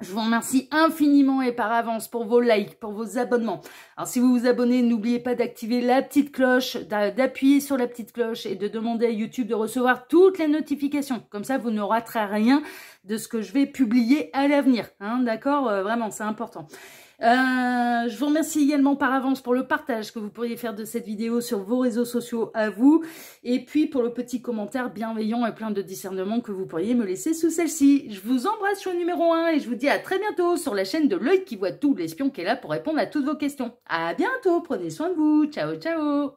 Je vous remercie infiniment et par avance pour vos likes, pour vos abonnements. Alors si vous vous abonnez, n'oubliez pas d'activer la petite cloche, d'appuyer sur la petite cloche et de demander à YouTube de recevoir toutes les notifications. Comme ça, vous ne raterez rien de ce que je vais publier à l'avenir. Hein, d'accord, vraiment, c'est important. Je vous remercie également par avance pour le partage que vous pourriez faire de cette vidéo sur vos réseaux sociaux à vous. Et puis pour le petit commentaire bienveillant et plein de discernement que vous pourriez me laisser sous celle-ci. Je vous embrasse sur le numéro 1 et je vous dis à très bientôt sur la chaîne de l'œil qui voit tout, l'espion qui est là pour répondre à toutes vos questions. À bientôt, prenez soin de vous. Ciao, ciao.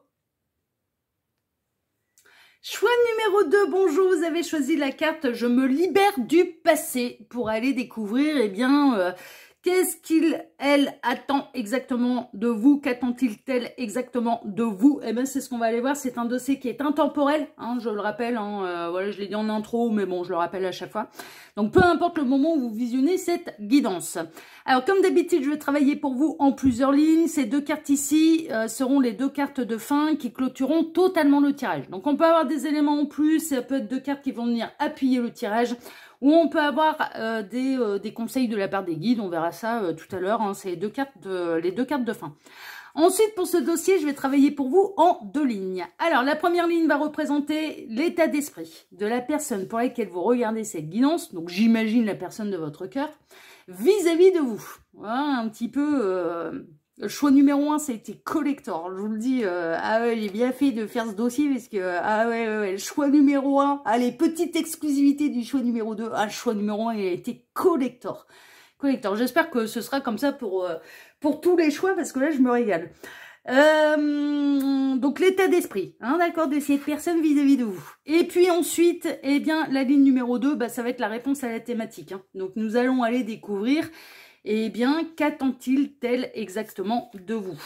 Choix numéro 2, bonjour, vous avez choisi la carte « Je me libère du passé » pour aller découvrir, eh bien... qu'est-ce qu'il, elle, attend exactement de vous? Qu'attend-il, elle, exactement de vous? Eh bien, c'est ce qu'on va aller voir. C'est un dossier qui est intemporel, hein, je le rappelle. Hein, voilà, je l'ai dit en intro, mais bon, je le rappelle à chaque fois. Donc, peu importe le moment où vous visionnez cette guidance. Alors, comme d'habitude, je vais travailler pour vous en plusieurs lignes. Ces deux cartes ici seront les deux cartes de fin qui clôtureront totalement le tirage. Donc, on peut avoir des éléments en plus. Ça peut être deux cartes qui vont venir appuyer le tirage. Ou on peut avoir des conseils de la part des guides, on verra ça tout à l'heure, hein, c'est les deux cartes de fin. Ensuite, pour ce dossier, je vais travailler pour vous en deux lignes. Alors, la première ligne va représenter l'état d'esprit de la personne pour laquelle vous regardez cette guidance, donc j'imagine la personne de votre cœur, vis-à-vis de vous. Voilà, un petit peu... Le choix numéro 1, ça a été collector. Je vous le dis, ah ouais, j'ai bien fait de faire ce dossier parce que, ah ouais, le choix numéro 1, allez, petite exclusivité du choix numéro 2. Ah, le choix numéro 1, il a été collector. Collector. J'espère que ce sera comme ça pour tous les choix parce que là, je me régale. Donc, l'état d'esprit, hein, d'accord, de cette personne vis-à-vis de vous. Et puis ensuite, eh bien, la ligne numéro 2, bah, ça va être la réponse à la thématique. Hein. Donc, nous allons aller découvrir... Eh bien, qu'attend-il tel exactement de vous?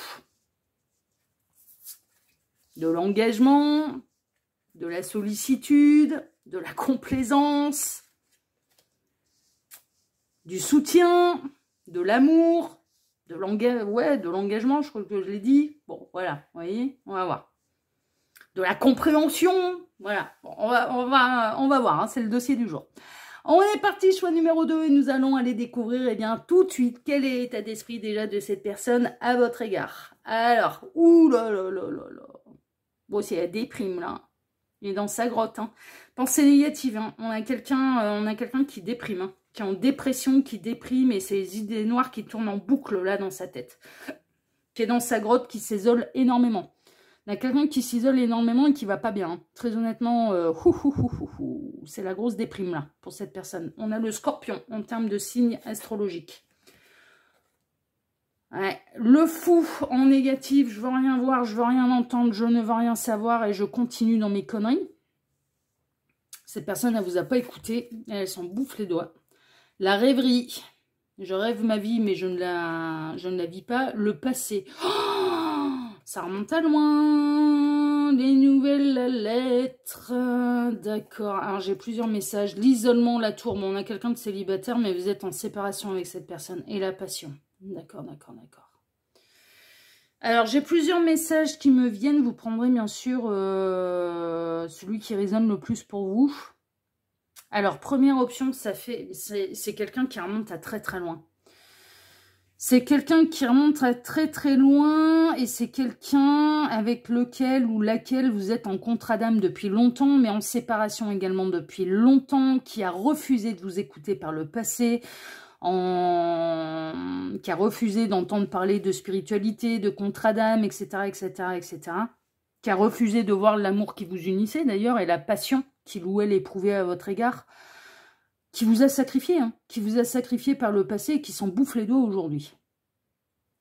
De l'engagement, de la sollicitude, de la complaisance, du soutien, de l'amour, de l'engagement, je crois que je l'ai dit. Bon, voilà, vous voyez, on va voir. De la compréhension, voilà, bon, on va voir, hein, c'est le dossier du jour. On est parti, choix numéro 2, et nous allons aller découvrir eh bien, tout de suite quel est l'état d'esprit déjà de cette personne à votre égard. Alors, oulala, bon, c'est la déprime là, il est dans sa grotte. Hein. Pensée négative, hein. On a quelqu'un qui déprime, hein. Qui est en dépression, qui déprime, et ces idées noires qui tournent en boucle là dans sa tête. Qui est dans sa grotte, qui s'isole énormément. Il y a quelqu'un qui s'isole énormément et qui va pas bien. Hein. Très honnêtement, c'est la grosse déprime là pour cette personne. On a le scorpion en termes de signe astrologique. Ouais. Le fou en négatif, je veux rien voir, je veux rien entendre, je ne veux rien savoir et je continue dans mes conneries. Cette personne, elle vous a pas écouté, elle s'en bouffe les doigts. La rêverie, je rêve ma vie mais je ne la vis pas. Le passé, ça remonte à loin, les nouvelles lettres, d'accord. Alors j'ai plusieurs messages, l'isolement, la tour, bon, on a quelqu'un de célibataire mais vous êtes en séparation avec cette personne, et la passion, d'accord. Alors j'ai plusieurs messages qui me viennent, vous prendrez bien sûr celui qui résonne le plus pour vous. Alors première option, c'est quelqu'un qui remonte à très très loin. C'est quelqu'un qui remonte à très très loin et c'est quelqu'un avec lequel ou laquelle vous êtes en contrat d'âme depuis longtemps, mais en séparation également depuis longtemps, qui a refusé de vous écouter par le passé, qui a refusé d'entendre parler de spiritualité, de contrat d'âme, etc., qui a refusé de voir l'amour qui vous unissait d'ailleurs et la passion qu'il ou elle éprouvait à votre égard, qui vous a sacrifié, hein, qui vous a sacrifié par le passé et qui s'en bouffe les doigts aujourd'hui.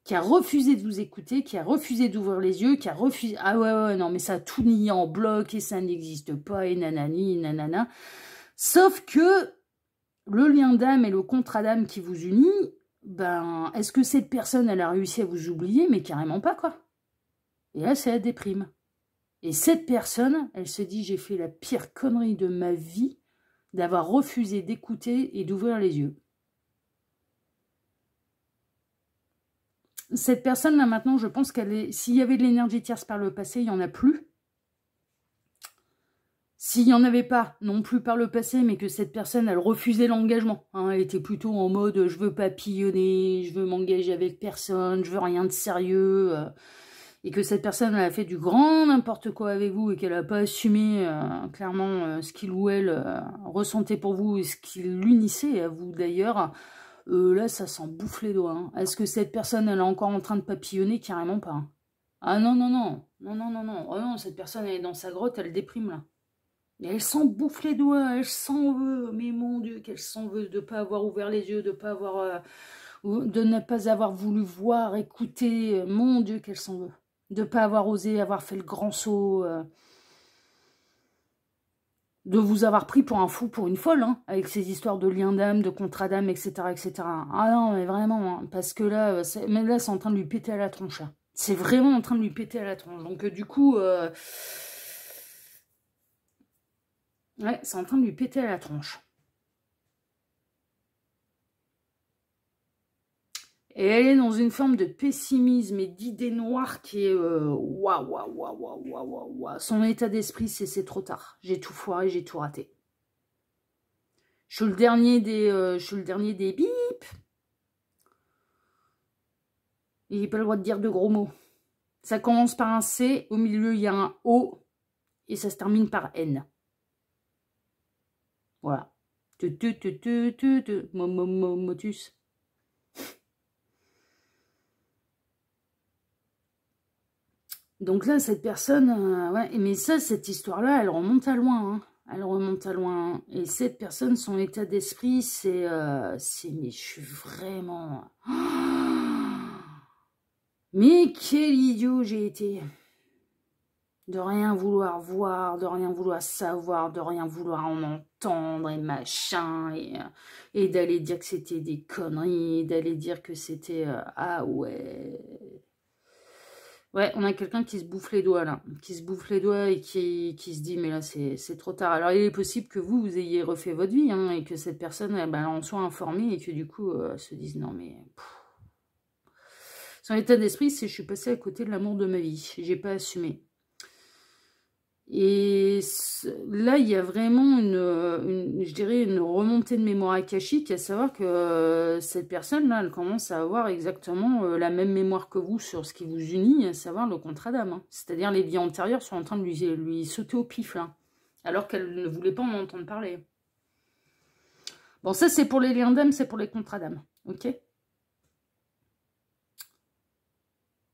Qui a refusé de vous écouter, qui a refusé d'ouvrir les yeux, qui a refusé... Ah ouais, non, mais ça a tout nié en bloc et ça n'existe pas, et nanani, nanana. Sauf que le lien d'âme et le contrat d'âme qui vous unit, ben, est-ce que cette personne, elle a réussi à vous oublier? Mais carrément pas, quoi. Et là, c'est la déprime. Et cette personne, elle se dit, j'ai fait la pire connerie de ma vie d'avoir refusé d'écouter et d'ouvrir les yeux. Cette personne-là, maintenant, je pense qu'elle est... S'il y avait de l'énergie tierce par le passé, il n'y en a plus. S'il n'y en avait pas non plus par le passé, mais que cette personne, elle refusait l'engagement. Hein, elle était plutôt en mode, je veux papillonner, je veux m'engager avec personne, je veux rien de sérieux. Et que cette personne, elle a fait du grand n'importe quoi avec vous et qu'elle n'a pas assumé clairement ce qu'il ou elle ressentait pour vous et ce qui l'unissait à vous d'ailleurs. Là, ça s'en bouffe les doigts. Hein. Est-ce que cette personne, elle est encore en train de papillonner? Carrément pas. Hein. Ah non, non, non. Non, non, non, non. Oh non, cette personne, elle est dans sa grotte, elle déprime là. Et elle s'en bouffe les doigts, elle s'en veut. Mais mon Dieu, qu'elle s'en veut de ne pas avoir ouvert les yeux, de pas avoir, de ne pas avoir voulu voir, écouter. Mon Dieu, qu'elle s'en veut. De ne pas avoir osé, avoir fait le grand saut. De vous avoir pris pour un fou, pour une folle, hein, avec ces histoires de liens d'âme, de contrat d'âme, etc., etc. Ah non, mais vraiment, hein, parce que là, c'est en train de lui péter à la tronche. Hein. C'est vraiment en train de lui péter à la tronche. Donc, du coup, ouais, c'est en train de lui péter à la tronche. Et elle est dans une forme de pessimisme et d'idée noire qui est waouh, waouh, waouh, waouh, waouh, waouh. Son état d'esprit, c'est trop tard. J'ai tout foiré, j'ai tout raté. Je suis le dernier des bip. Il n'a pas le droit de dire de gros mots. Ça commence par un C, au milieu il y a un O, et ça se termine par N. Voilà. Motus. Donc là, cette personne, ouais, mais ça, cette histoire-là, elle remonte à loin. Hein. Elle remonte à loin. Et cette personne, son état d'esprit, c'est, mais je suis vraiment... Mais quel idiot j'ai été. De rien vouloir voir, de rien vouloir savoir, de rien vouloir en entendre et machin. Et d'aller dire que c'était des conneries, d'aller dire que c'était... ah ouais... Ouais, on a quelqu'un qui se bouffe les doigts, là. Qui se bouffe les doigts et qui se dit, mais là, c'est trop tard. Alors, il est possible que vous ayez refait votre vie, hein, et que cette personne, elle en soit informée, et que du coup, se dise, non, mais... Son état d'esprit, c'est je suis passée à côté de l'amour de ma vie. J'ai pas assumé. Et là, il y a vraiment je dirais, une remontée de mémoire akashique, à savoir que cette personne-là, elle commence à avoir exactement la même mémoire que vous sur ce qui vous unit, à savoir le contrat d'âme. Hein. C'est-à-dire les vies antérieures sont en train de lui sauter au pif, là, alors qu'elle ne voulait pas en entendre parler. Bon, ça, c'est pour les liens d'âme, c'est pour les contrats d'âme, ok ?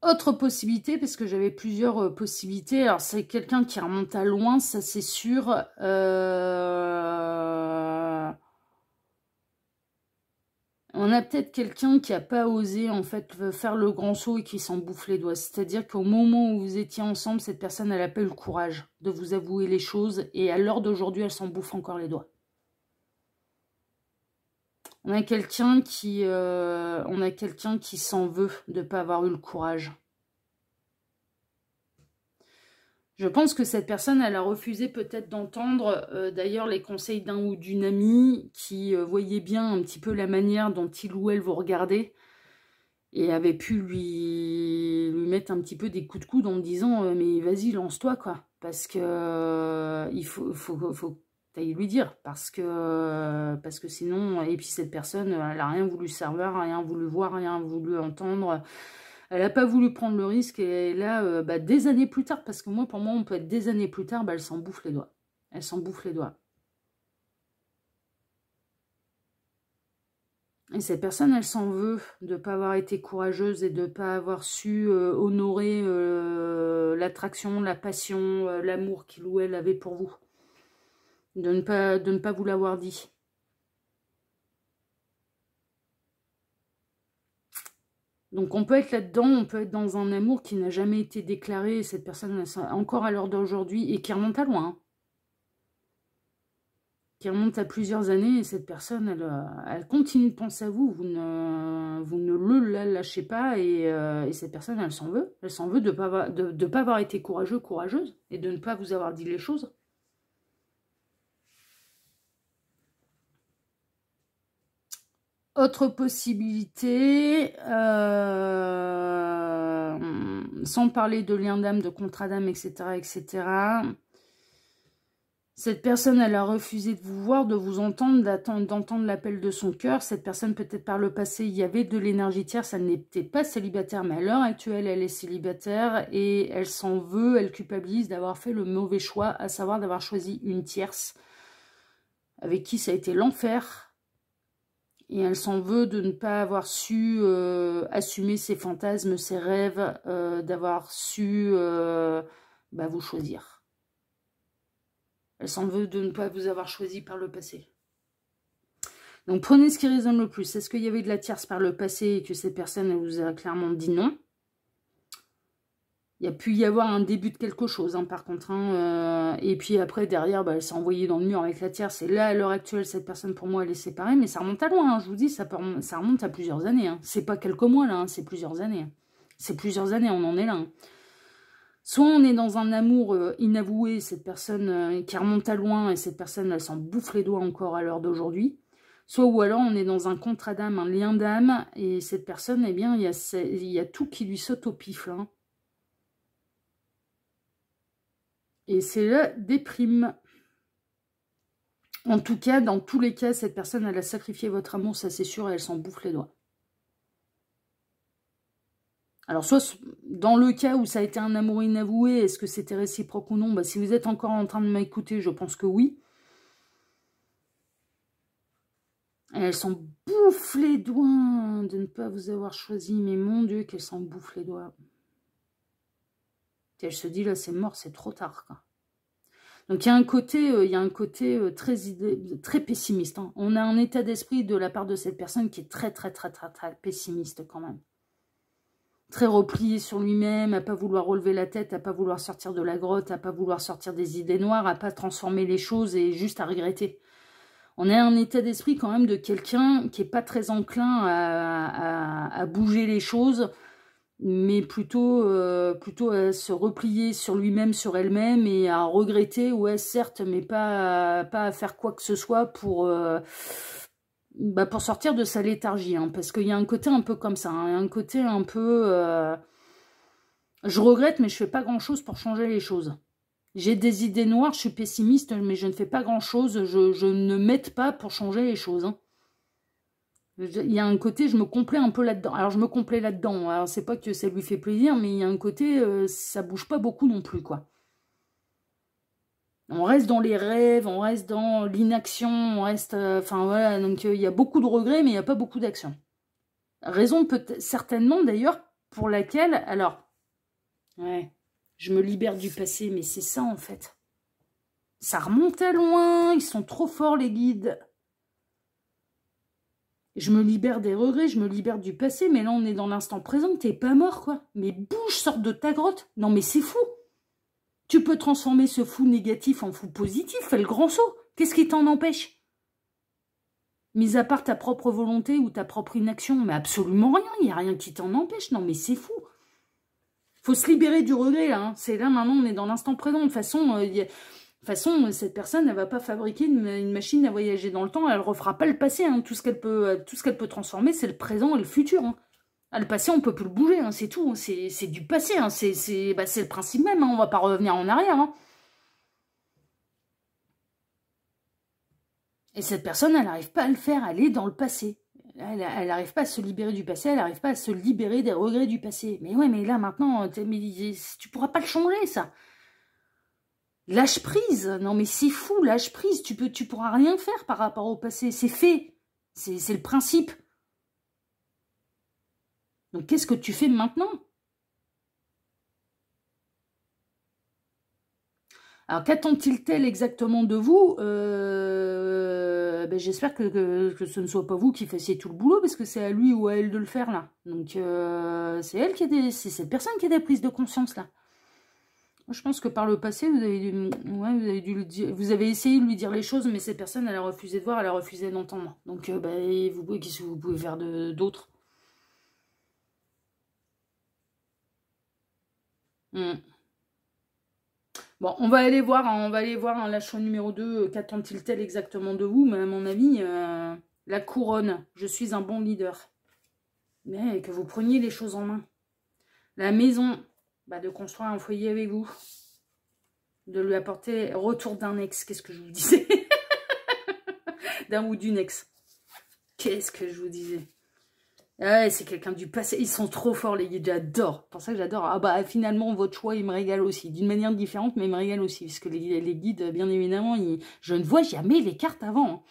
Autre possibilité, parce que j'avais plusieurs possibilités. Alors, c'est quelqu'un qui remonte à loin, ça c'est sûr. On a peut-être quelqu'un qui n'a pas osé, en fait, faire le grand saut et qui s'en bouffe les doigts. C'est-à-dire qu'au moment où vous étiez ensemble, cette personne, elle n'a pas eu le courage de vous avouer les choses. Et à l'heure d'aujourd'hui, elle s'en bouffe encore les doigts. On a quelqu'un qui s'en veut de ne pas avoir eu le courage. Je pense que cette personne, elle a refusé peut-être d'entendre d'ailleurs les conseils d'un ou d'une amie qui voyait bien un petit peu la manière dont il ou elle vous regardait et avait pu lui mettre un petit peu des coups de coude en me disant mais vas-y, lance-toi, quoi. Parce que il faut t'ailles lui dire, parce que sinon, et puis cette personne, elle n'a rien voulu savoir, rien voulu voir, rien voulu entendre. Elle n'a pas voulu prendre le risque, et là, des années plus tard, parce que moi, pour moi, on peut être des années plus tard, elle s'en bouffe les doigts. Elle s'en bouffe les doigts. Et cette personne, elle s'en veut de ne pas avoir été courageuse et de ne pas avoir su honorer l'attraction, la passion, l'amour qu'il ou elle avait pour vous. De ne pas vous l'avoir dit. Donc on peut être là-dedans, on peut être dans un amour qui n'a jamais été déclaré, et cette personne, encore à l'heure d'aujourd'hui, et qui remonte à loin. qui remonte à plusieurs années, et cette personne, elle continue de penser à vous, vous ne le lâchez pas, et cette personne, elle s'en veut de ne pas avoir été courageux, courageuse, et de ne pas vous avoir dit les choses. Autre possibilité, sans parler de lien d'âme, de contrat d'âme, etc., etc., cette personne, elle a refusé de vous voir, de vous entendre, d'entendre l'appel de son cœur. Cette personne, peut-être par le passé, il y avait de l'énergie tierce, elle n'était pas célibataire, mais à l'heure actuelle, elle est célibataire et elle s'en veut, elle culpabilise d'avoir fait le mauvais choix, à savoir d'avoir choisi une tierce avec qui ça a été l'enfer. Et elle s'en veut de ne pas avoir su assumer ses fantasmes, ses rêves, d'avoir su vous choisir. Elle s'en veut de ne pas vous avoir choisi par le passé. Donc prenez ce qui résonne le plus. Est-ce qu'il y avait de la tierce par le passé et que cette personne elle vous a clairement dit non? Il y a pu y avoir un début de quelque chose, hein, par contre. Hein, et puis après, derrière, elle s'est envoyée dans le mur avec la tierce. Et là, à l'heure actuelle, cette personne, pour moi, elle est séparée. Mais ça remonte à loin, hein, je vous dis, ça remonte à plusieurs années. Hein. C'est pas quelques mois, là, hein, c'est plusieurs années. Hein. C'est plusieurs années, on en est là. Hein. Soit on est dans un amour inavoué, cette personne qui remonte à loin, et cette personne, elle s'en bouffe les doigts encore à l'heure d'aujourd'hui. Soit ou alors on est dans un contrat d'âme, un lien d'âme, et cette personne, eh bien, il y a tout qui lui saute au pif, là. Et c'est la déprime. En tout cas, dans tous les cas, cette personne, elle a sacrifié votre amour, ça c'est sûr, et elle s'en bouffe les doigts. Alors, soit dans le cas où ça a été un amour inavoué, est-ce que c'était réciproque ou non? Si vous êtes encore en train de m'écouter, je pense que oui. Et elle s'en bouffe les doigts de ne pas vous avoir choisi. Mais mon Dieu, qu'elle s'en bouffe les doigts. Et elle se dit, là, c'est mort, c'est trop tard, quoi. Donc, il y a un côté, très pessimiste. Hein. On a un état d'esprit de la part de cette personne qui est très, très, très, très, très pessimiste, quand même. Très replié sur lui-même, à pas vouloir relever la tête, à pas vouloir sortir de la grotte, à pas vouloir sortir des idées noires, à pas transformer les choses et juste à regretter. On a un état d'esprit quand même de quelqu'un qui est pas très enclin à bouger les choses, mais plutôt à se replier sur lui-même, sur elle-même et à regretter, ouais certes, mais pas à faire quoi que ce soit pour sortir de sa léthargie, hein, parce qu'il y a un côté un peu comme ça, hein, un côté un peu... je regrette, mais je fais pas grand-chose pour changer les choses. J'ai des idées noires, je suis pessimiste, mais je ne fais pas grand-chose, je ne m'aide pas pour changer les choses. Hein. Il y a un côté, je me complais un peu là-dedans. Alors, je me complais là-dedans, alors c'est pas que ça lui fait plaisir, mais il y a un côté, ça bouge pas beaucoup non plus, quoi. On reste dans les rêves, on reste dans l'inaction, on reste... Enfin, voilà, donc il y a beaucoup de regrets, mais il n'y a pas beaucoup d'action. Raison peut-être, certainement, d'ailleurs, pour laquelle... Alors, ouais, je me libère du passé, mais c'est ça, en fait. Ça remonte à loin, ils sont trop forts, les guides. Je me libère des regrets, je me libère du passé, mais là, on est dans l'instant présent, t'es pas mort, quoi. Mais bouge, sors de ta grotte. Non, mais c'est fou. Tu peux transformer ce fou négatif en fou positif, fais le grand saut. Qu'est-ce qui t'en empêche? Mis à part ta propre volonté ou ta propre inaction, mais absolument rien, il n'y a rien qui t'en empêche. Non, mais c'est fou. Faut se libérer du regret, là. Hein. C'est là, maintenant, on est dans l'instant présent. De toute façon, cette personne, elle va pas fabriquer une machine à voyager dans le temps, elle refera pas le passé. Hein. Tout ce qu'elle peut transformer, c'est le présent et le futur. Hein. Ah, le passé, on peut plus le bouger, hein, c'est tout. C'est du passé, hein, c'est le principe même, hein, on va pas revenir en arrière. Hein. Et cette personne, elle n'arrive pas à le faire, elle est dans le passé. Elle n'arrive pas à se libérer du passé, elle n'arrive pas à se libérer des regrets du passé. Mais ouais, mais là, maintenant, tu pourras pas le changer, ça. Lâche prise, non mais c'est fou, lâche prise, tu pourras rien faire par rapport au passé, c'est fait. C'est le principe. Donc, qu'est-ce que tu fais maintenant? Alors, qu'attend-il exactement de vous? J'espère que ce ne soit pas vous qui fassiez tout le boulot, parce que c'est à lui ou à elle de le faire, là. Donc, c'est cette personne qui a des prises de conscience, là. Je pense que par le passé, vous avez vous avez essayé de lui dire les choses, mais cette personne, elle a refusé de voir, elle a refusé d'entendre. Donc, qu'est-ce que vous pouvez faire d'autre? Bon, on va aller voir, hein, la choix numéro 2, qu'attend-il tel exactement de vous? Mais à mon avis, la couronne, je suis un bon leader. Mais que vous preniez les choses en main. La maison, de construire un foyer avec vous. De lui apporter retour d'un ex, qu'est-ce que je vous disais? D'un ou d'une ex. Qu'est-ce que je vous disais? Ouais, c'est quelqu'un du passé. Ils sont trop forts, les guides. J'adore. C'est pour ça que j'adore. Ah finalement, votre choix, il me régale aussi. D'une manière différente, mais il me régale aussi. Parce que les guides, bien évidemment, je ne vois jamais les cartes avant. Hein.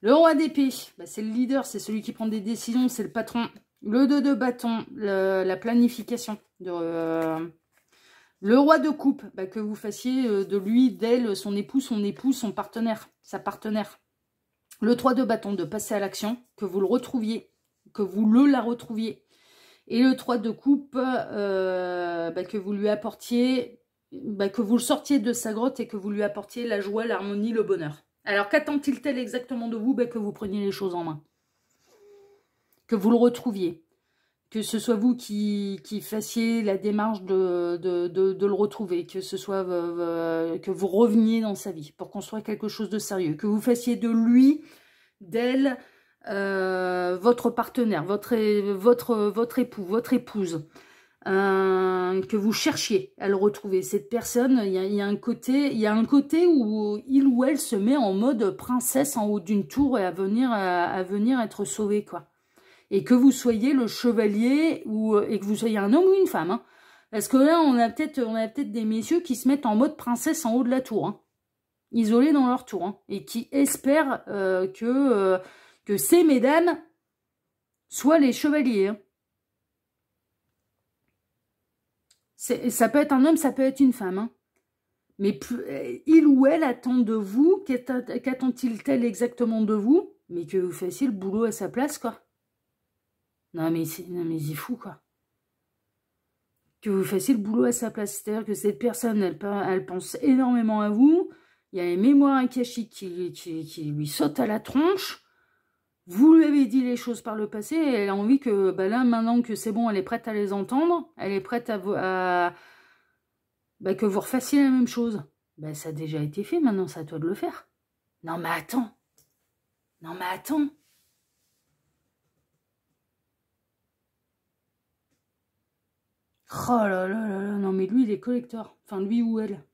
Le roi d'épée, c'est le leader, c'est celui qui prend des décisions, c'est le patron. Le 2 de bâton, la planification. Le roi de coupe, que vous fassiez de lui, d'elle, son époux, son partenaire, sa partenaire. Le 3 de bâton, de passer à l'action, que vous le retrouviez. Que vous la retrouviez. Et le 3 de coupe, que vous lui apportiez, que vous le sortiez de sa grotte et que vous lui apportiez la joie, l'harmonie, le bonheur. Alors qu'attend-il tel exactement de vous? Que vous preniez les choses en main. Que vous le retrouviez. Que ce soit vous qui fassiez la démarche de le retrouver. Que ce soit que vous reveniez dans sa vie pour construire quelque chose de sérieux. Que vous fassiez de lui, d'elle, votre partenaire, votre époux, votre épouse, que vous cherchiez à le retrouver. Cette personne, il y a un côté où il ou elle se met en mode princesse en haut d'une tour et à venir être sauvée, quoi. Et que vous soyez le chevalier et que vous soyez un homme ou une femme. Hein. Parce que là, on a peut-être des messieurs qui se mettent en mode princesse en haut de la tour, hein, isolés dans leur tour, hein, et qui espèrent que ces mesdames soient les chevaliers. Hein. Ça peut être un homme, ça peut être une femme. Hein. Mais il ou elle attend de vous, qu'attend-il tel exactement de vous? Mais que vous fassiez le boulot à sa place, quoi. Non mais c'est fou, quoi. Que vous fassiez le boulot à sa place. C'est-à-dire que cette personne, elle pense énormément à vous. Il y a les mémoires akashiques qui lui sautent à la tronche. Vous lui avez dit les choses par le passé et elle a envie que, là, maintenant que c'est bon, elle est prête à les entendre, elle est prête que vous refassiez la même chose. Ça a déjà été fait, maintenant c'est à toi de le faire. Non mais attends. Non mais attends. Oh là là là là, non mais lui il est collecteur. Enfin lui ou elle.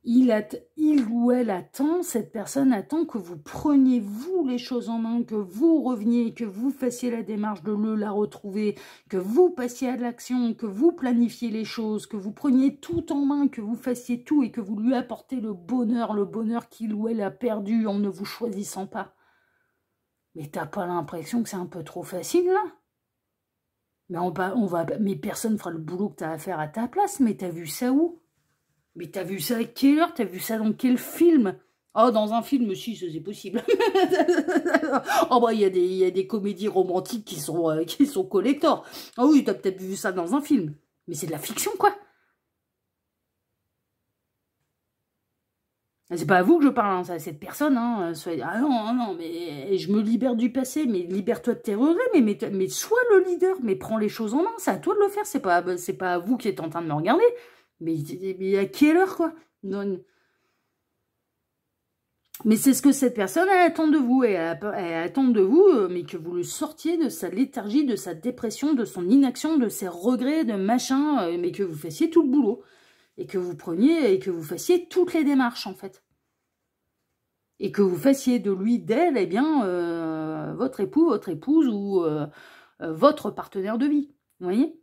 Il ou elle attend, cette personne attend que vous preniez vous les choses en main, que vous reveniez, que vous fassiez la démarche de la retrouver, que vous passiez à l'action, que vous planifiez les choses, que vous preniez tout en main, que vous fassiez tout et que vous lui apportez le bonheur qu'il ou elle a perdu en ne vous choisissant pas. Mais t'as pas l'impression que c'est un peu trop facile là? Mais personne fera le boulot que t'as à faire à ta place, mais t'as vu ça où? Mais t'as vu ça à quelle heure? T'as vu ça dans quel film? Oh, dans un film, si, c'est possible. Oh, il y a des comédies romantiques qui sont collector. Ah oui, t'as peut-être vu ça dans un film. Mais c'est de la fiction, quoi. C'est pas à vous que je parle, hein, c'est à cette personne. Hein. Ah non, mais je me libère du passé, mais libère-toi de tes regrets, mais sois le leader, mais prends les choses en main, c'est à toi de le faire, c'est pas à vous qui êtes en train de me regarder. Mais à quelle heure, quoi? Non. Mais c'est ce que cette personne, elle attend de vous. Elle attend de vous, mais que vous le sortiez de sa léthargie, de sa dépression, de son inaction, de ses regrets, de machin, mais que vous fassiez tout le boulot. Et que vous preniez, et que vous fassiez toutes les démarches, en fait. Et que vous fassiez de lui, d'elle, eh bien, votre époux, votre épouse, ou votre partenaire de vie. Vous voyez?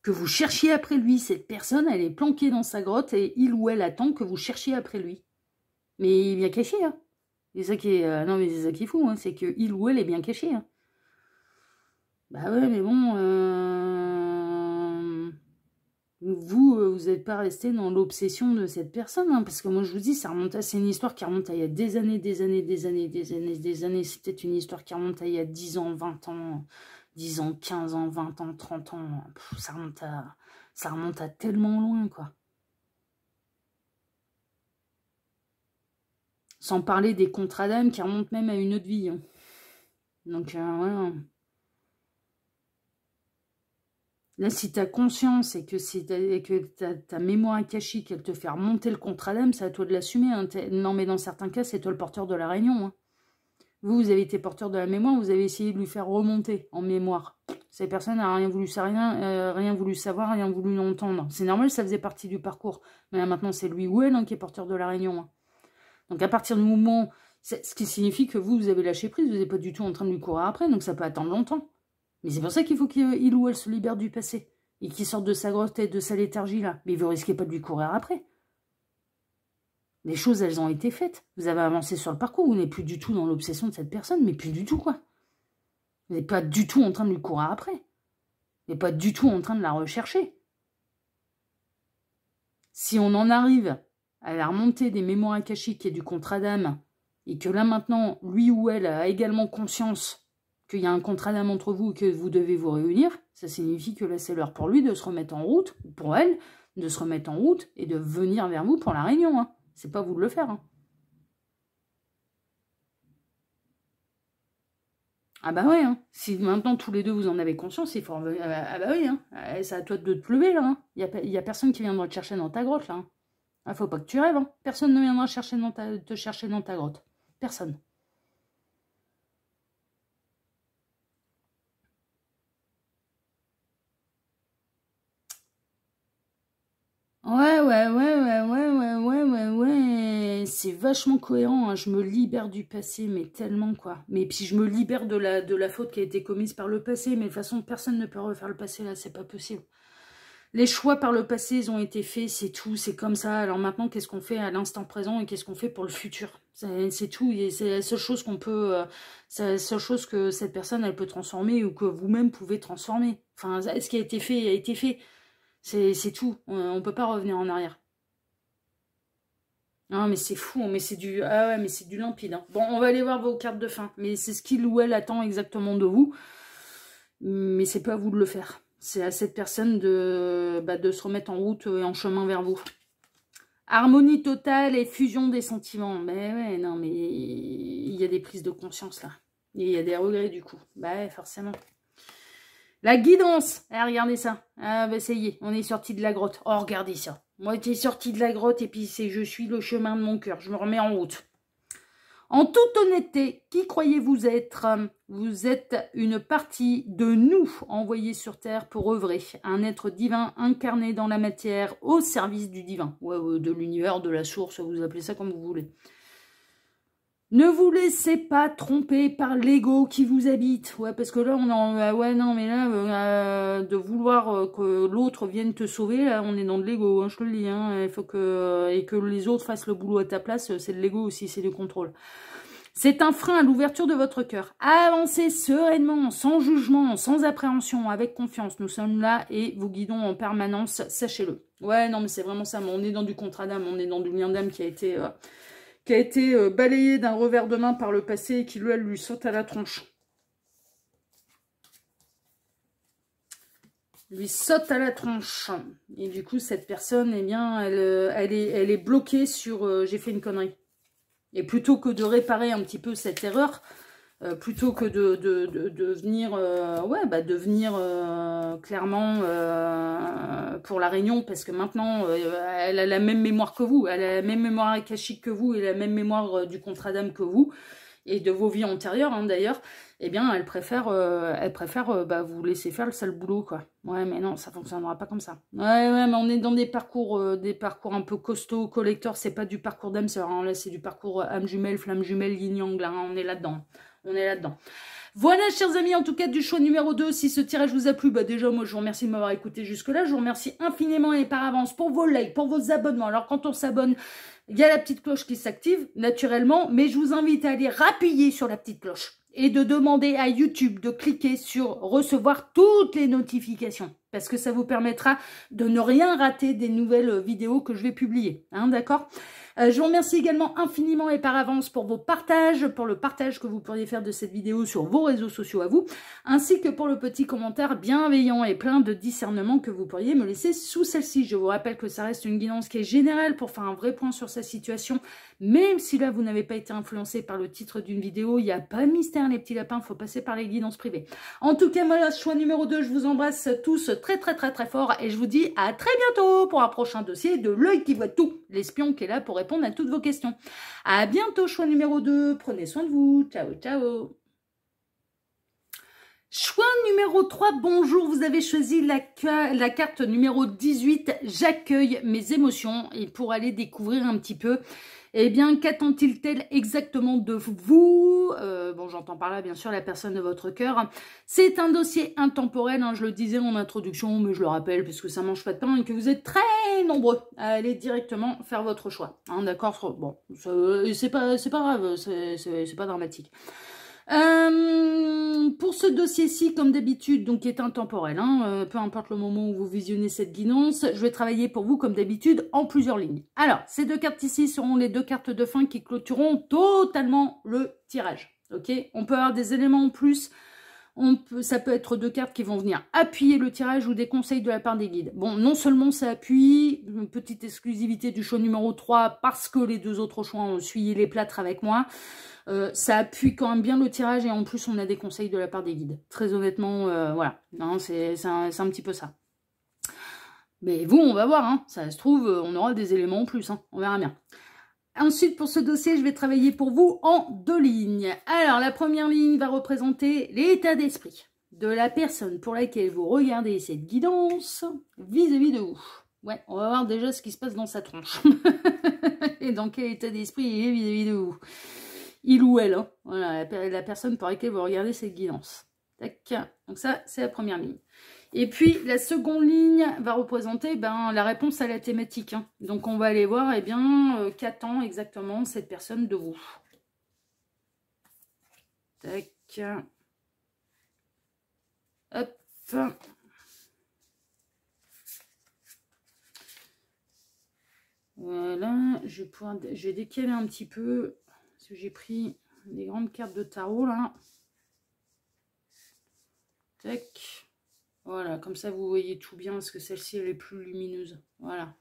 Que vous cherchiez après lui. Cette personne, elle est planquée dans sa grotte et il ou elle attend que vous cherchiez après lui. Mais il est bien caché, hein. C'est ça qui est... non, mais c'est ça qui est fou, hein. C'est que il ou elle est bien caché, hein. Bah ouais, mais bon... Vous n'êtes pas resté dans l'obsession de cette personne, hein, parce que moi, je vous dis, c'est une histoire qui remonte à il y a des années. C'est peut-être une histoire qui remonte à il y a 10 ans, 20 ans... 10 ans, 15 ans, 20 ans, 30 ans, ça remonte à tellement loin, quoi. Sans parler des contrats d'âme qui remontent même à une autre vie. Hein. Donc, voilà. Là, si tu as conscience et que ta mémoire akashique, elle te fait remonter le contrat d'âme, c'est à toi de l'assumer. Hein. Non, mais dans certains cas, c'est toi le porteur de la réunion. Hein. Vous avez été porteur de la mémoire, vous avez essayé de lui faire remonter en mémoire. Cette personne n'a rien voulu savoir, rien voulu entendre. C'est normal, ça faisait partie du parcours. Mais là, maintenant, c'est lui ou elle hein, qui est porteur de la réunion. Hein. Donc, à partir du moment... Ce qui signifie que vous avez lâché prise, vous n'êtes pas du tout en train de lui courir après, donc ça peut attendre longtemps. Mais c'est pour ça qu'il faut qu'il ou elle se libère du passé. Et qu'il sorte de sa grotte et de sa léthargie là. Mais vous risquez pas de lui courir après. Les choses, elles ont été faites. Vous avez avancé sur le parcours. Vous n'êtes plus du tout dans l'obsession de cette personne. Mais plus du tout, quoi. Vous n'êtes pas du tout en train de lui courir après. Vous n'êtes pas du tout en train de la rechercher. Si on en arrive à la remontée des mémoires akashiques et du contrat d'âme, et que là maintenant, lui ou elle a également conscience qu'il y a un contrat d'âme entre vous et que vous devez vous réunir, ça signifie que là, c'est l'heure pour lui de se remettre en route, ou pour elle, de se remettre en route et de venir vers vous pour la réunion. Hein. C'est pas vous de le faire. Hein. Ah bah ouais, hein. Si maintenant tous les deux vous en avez conscience, il faut revenir. Ah bah oui, hein. C'est à toi de te lever là. Hein. Il y a personne qui viendra te chercher dans ta grotte là. Hein. Ah, faut pas que tu rêves. Hein. Personne ne viendra te chercher dans ta grotte. Personne. Ouais. C'est vachement cohérent. Hein. Je me libère du passé, mais tellement quoi. Mais puis je me libère de la faute qui a été commise par le passé. Mais de toute façon, personne ne peut refaire le passé là. C'est pas possible. Les choix par le passé, ils ont été faits. C'est tout. C'est comme ça. Alors maintenant, qu'est-ce qu'on fait à l'instant présent et qu'est-ce qu'on fait pour le futur? C'est tout. C'est la seule chose qu'on peut. C'est la seule chose que cette personne, elle peut transformer ou que vous-même pouvez transformer. Enfin, ce qui a été fait a été fait. C'est tout. On ne peut pas revenir en arrière. Non, mais c'est fou. Mais c'est du... Ah ouais, mais c'est du limpide. Hein. Bon, on va aller voir vos cartes de fin. Mais c'est ce qu'il ou elle attend exactement de vous. Mais c'est pas à vous de le faire. C'est à cette personne de se remettre en route et en chemin vers vous. Harmonie totale et fusion des sentiments. Mais ouais, non, mais il y a des prises de conscience là. Et il y a des regrets du coup. Bah ouais, forcément. La guidance. Ah, regardez ça. Ah, bah ça y est, on est sorti de la grotte. Oh, regardez ça. Moi, j'étais sorti de la grotte et puis c'est je suis le chemin de mon cœur. Je me remets en route. En toute honnêteté, qui croyez-vous être? Vous êtes une partie de nous envoyée sur Terre pour œuvrer. Un être divin incarné dans la matière au service du divin. Ouais, de l'univers, de la source, vous appelez ça comme vous voulez. Ne vous laissez pas tromper par l'ego qui vous habite. Ouais, parce que là, on en... ouais, non, mais là, de vouloir que l'autre vienne te sauver, là, on est dans de l'ego, hein, je te le dis. Hein, il faut que... Et que les autres fassent le boulot à ta place, c'est de l'ego aussi, c'est du contrôle. C'est un frein à l'ouverture de votre cœur. Avancez sereinement, sans jugement, sans appréhension, avec confiance. Nous sommes là et vous guidons en permanence, sachez-le. Ouais, non, mais c'est vraiment ça. On est dans du contrat d'âme, on est dans du lien d'âme qui a été balayé d'un revers de main par le passé et qui, lui saute à la tronche. Lui saute à la tronche. Et du coup, cette personne, eh bien, elle est bloquée sur j'ai fait une connerie. Et plutôt que de réparer un petit peu cette erreur, plutôt que de venir, clairement pour la réunion, parce que maintenant, elle a la même mémoire que vous, elle a la même mémoire akashique que vous, et la même mémoire du contrat d'âme que vous, et de vos vies antérieures, hein, d'ailleurs, eh bien, elle préfère vous laisser faire le sale boulot, quoi. Ouais, mais non, ça fonctionnera pas comme ça. Ouais, mais on est dans des parcours un peu costauds, collector, c'est pas du parcours d'âme sœur, hein, là, c'est du parcours âme jumelle, flamme jumelle, yin yang, là, hein, on est là-dedans. On est là-dedans. Voilà, chers amis, en tout cas, du choix numéro 2. Si ce tirage vous a plu, déjà, moi, je vous remercie de m'avoir écouté jusque-là. Je vous remercie infiniment et par avance pour vos likes, pour vos abonnements. Alors, quand on s'abonne, il y a la petite cloche qui s'active, naturellement. Mais je vous invite à aller appuyer sur la petite cloche et de demander à YouTube de cliquer sur recevoir toutes les notifications. Parce que ça vous permettra de ne rien rater des nouvelles vidéos que je vais publier. Hein, d'accord ? Je vous remercie également infiniment et par avance pour vos partages, pour le partage que vous pourriez faire de cette vidéo sur vos réseaux sociaux à vous, ainsi que pour le petit commentaire bienveillant et plein de discernement que vous pourriez me laisser sous celle-ci. Je vous rappelle que ça reste une guidance qui est générale pour faire un vrai point sur sa situation, même si là vous n'avez pas été influencé par le titre d'une vidéo, il n'y a pas de mystère les petits lapins, il faut passer par les guidances privées. En tout cas, moi, choix numéro 2, je vous embrasse tous très fort et je vous dis à très bientôt pour un prochain dossier de l'œil qui voit tout, l'espion qui est là pour répondre à toutes vos questions. À bientôt, choix numéro 2, prenez soin de vous, ciao ciao. Choix numéro 3, bonjour, vous avez choisi la carte numéro 18, j'accueille mes émotions, et pour aller découvrir un petit peu, eh bien, qu'attend-il exactement de vous? Bon, j'entends par là, bien sûr, la personne de votre cœur. C'est un dossier intemporel, hein, je le disais en introduction, mais je le rappelle, parce que ça mange pas de pain, et que vous êtes très nombreux à aller directement faire votre choix. Hein, d'accord? Bon, c'est pas grave, c'est pas dramatique. Pour ce dossier-ci, comme d'habitude, donc qui est intemporel, hein, peu importe le moment où vous visionnez cette guidance, je vais travailler pour vous comme d'habitude en plusieurs lignes. Alors, ces deux cartes ici seront les deux cartes de fin qui clôtureront totalement le tirage. Ok, on peut avoir des éléments en plus. Ça peut être deux cartes qui vont venir appuyer le tirage ou des conseils de la part des guides. Bon, non seulement ça appuie, une petite exclusivité du choix numéro 3 parce que les deux autres choix ont suivi les plâtres avec moi. Ça appuie quand même bien le tirage et en plus on a des conseils de la part des guides. Très honnêtement, voilà, c'est un petit peu ça. Mais vous, on va voir, hein. Ça se trouve, on aura des éléments en plus, hein. On verra bien. Ensuite, pour ce dossier, je vais travailler pour vous en deux lignes. Alors, la première ligne va représenter l'état d'esprit de la personne pour laquelle vous regardez cette guidance vis-à-vis de vous. Ouais, on va voir déjà ce qui se passe dans sa tronche. Et dans quel état d'esprit il est vis-à-vis de vous. Il ou elle, hein. Voilà, la personne pour laquelle vous regardez cette guidance. Tac. Donc ça, c'est la première ligne. Et puis, la seconde ligne va représenter la réponse à la thématique. Hein. Donc, on va aller voir, eh bien, qu'attend exactement cette personne de vous. Tac. Hop. Voilà, je vais décaler un petit peu, parce que j'ai pris les grandes cartes de tarot, là. Tac. Voilà, comme ça vous voyez tout bien, parce que celle-ci elle est plus lumineuse. Voilà.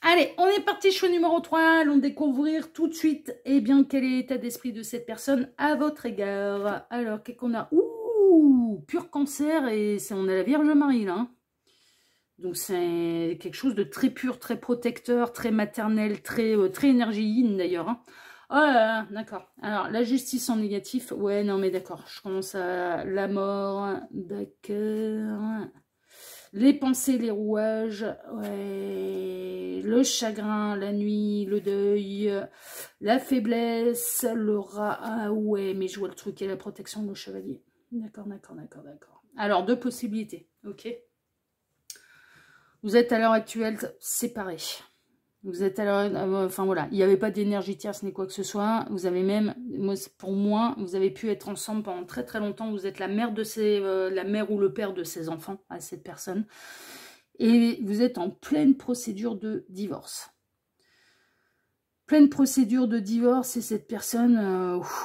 Allez, on est parti, choix numéro 3. Allons découvrir tout de suite, eh bien, quel est l'état d'esprit de cette personne à votre égard. Alors, qu'est-ce qu'on a? Ouh, pur cancer, et on a la Vierge Marie, là. Donc, c'est quelque chose de très pur, très protecteur, très maternel, très énergie yin, d'ailleurs, hein. Oh là là, d'accord. Alors, la justice en négatif. Ouais, non, mais d'accord. Je commence à... La mort. D'accord. Les pensées, les rouages. Ouais. Le chagrin, la nuit, le deuil. La faiblesse, le rat. Ah ouais, mais je vois le truc et la protection, le chevalier. D'accord. Alors, deux possibilités. Ok. Vous êtes à l'heure actuelle séparés. Vous êtes alors, enfin voilà, il n'y avait pas d'énergie tierce ni quoi que ce soit. Vous avez même, pour moi, vous avez pu être ensemble pendant très longtemps. Vous êtes la mère la mère ou le père de ses enfants à cette personne. Et vous êtes en pleine procédure de divorce. Pleine procédure de divorce et cette personne,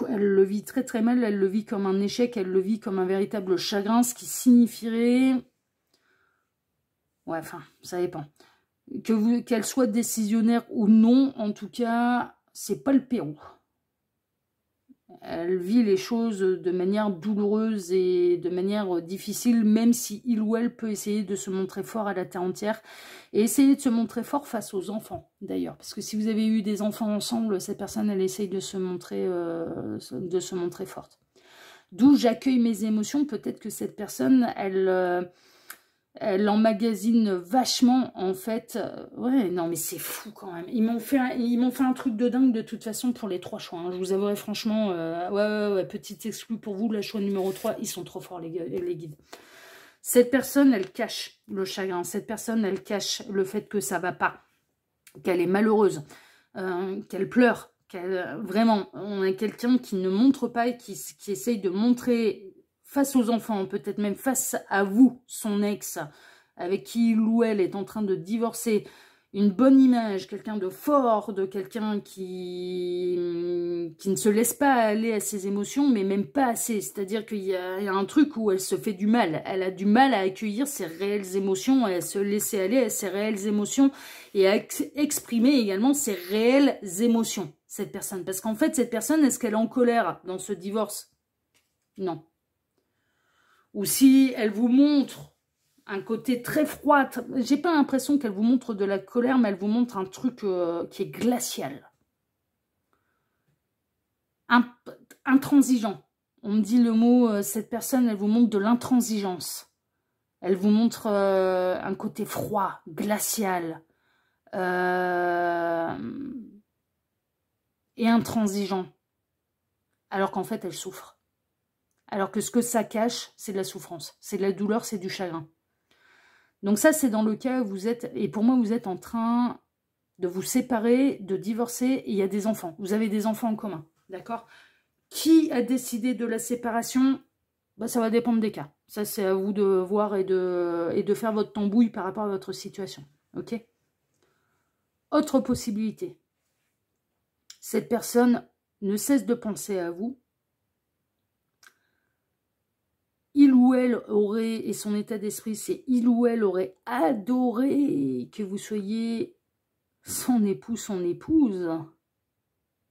elle le vit très mal. Elle le vit comme un échec, elle le vit comme un véritable chagrin, ce qui signifierait... Ouais, enfin, ça dépend. Qu'elle soit décisionnaire ou non, en tout cas, c'est pas le Pérou. Elle vit les choses de manière douloureuse et de manière difficile, même si il ou elle peut essayer de se montrer fort à la terre entière et essayer de se montrer fort face aux enfants, d'ailleurs. Parce que si vous avez eu des enfants ensemble, cette personne, elle essaye de se montrer forte. D'où j'accueille mes émotions. Peut-être que cette personne, elle emmagasine vachement, en fait. Ouais, non, mais c'est fou quand même. Ils m'ont fait un truc de dingue de toute façon pour les 3 choix. Hein. Je vous avouerai franchement, ouais, petite exclue pour vous, le choix numéro 3, ils sont trop forts les guides. Cette personne, elle cache le chagrin. Cette personne, elle cache le fait que ça va pas, qu'elle est malheureuse, qu'elle pleure. Vraiment, on a quelqu'un qui ne montre pas et qui essaye de montrer... face aux enfants, peut-être même face à vous, son ex, avec qui il ou elle est en train de divorcer, une bonne image, quelqu'un de fort, de quelqu'un qui ne se laisse pas aller à ses émotions, mais même pas assez. C'est-à-dire qu'il y a un truc où elle se fait du mal. Elle a du mal à accueillir ses réelles émotions, à se laisser aller à ses réelles émotions et à exprimer également ses réelles émotions, cette personne. Parce qu'en fait, cette personne, est-ce qu'elle est en colère dans ce divorce? Non. Ou si elle vous montre un côté très froid. J'ai pas l'impression qu'elle vous montre de la colère, mais elle vous montre un truc qui est glacial. Intransigeant. On me dit le mot, cette personne, elle vous montre de l'intransigeance. Elle vous montre un côté froid, glacial. Et intransigeant. Alors qu'en fait, elle souffre. Alors que ce que ça cache, c'est de la souffrance. C'est de la douleur, c'est du chagrin. Donc ça, c'est dans le cas où vous êtes, et pour moi, vous êtes en train de vous séparer, de divorcer, et il y a des enfants. Vous avez des enfants en commun, d'accord? Qui a décidé de la séparation? Bah, ça va dépendre des cas. Ça, c'est à vous de voir et de faire votre tambouille par rapport à votre situation, ok? Autre possibilité. Cette personne ne cesse de penser à vous. Il ou elle aurait, et son état d'esprit, c'est il ou elle aurait adoré que vous soyez son époux, son épouse.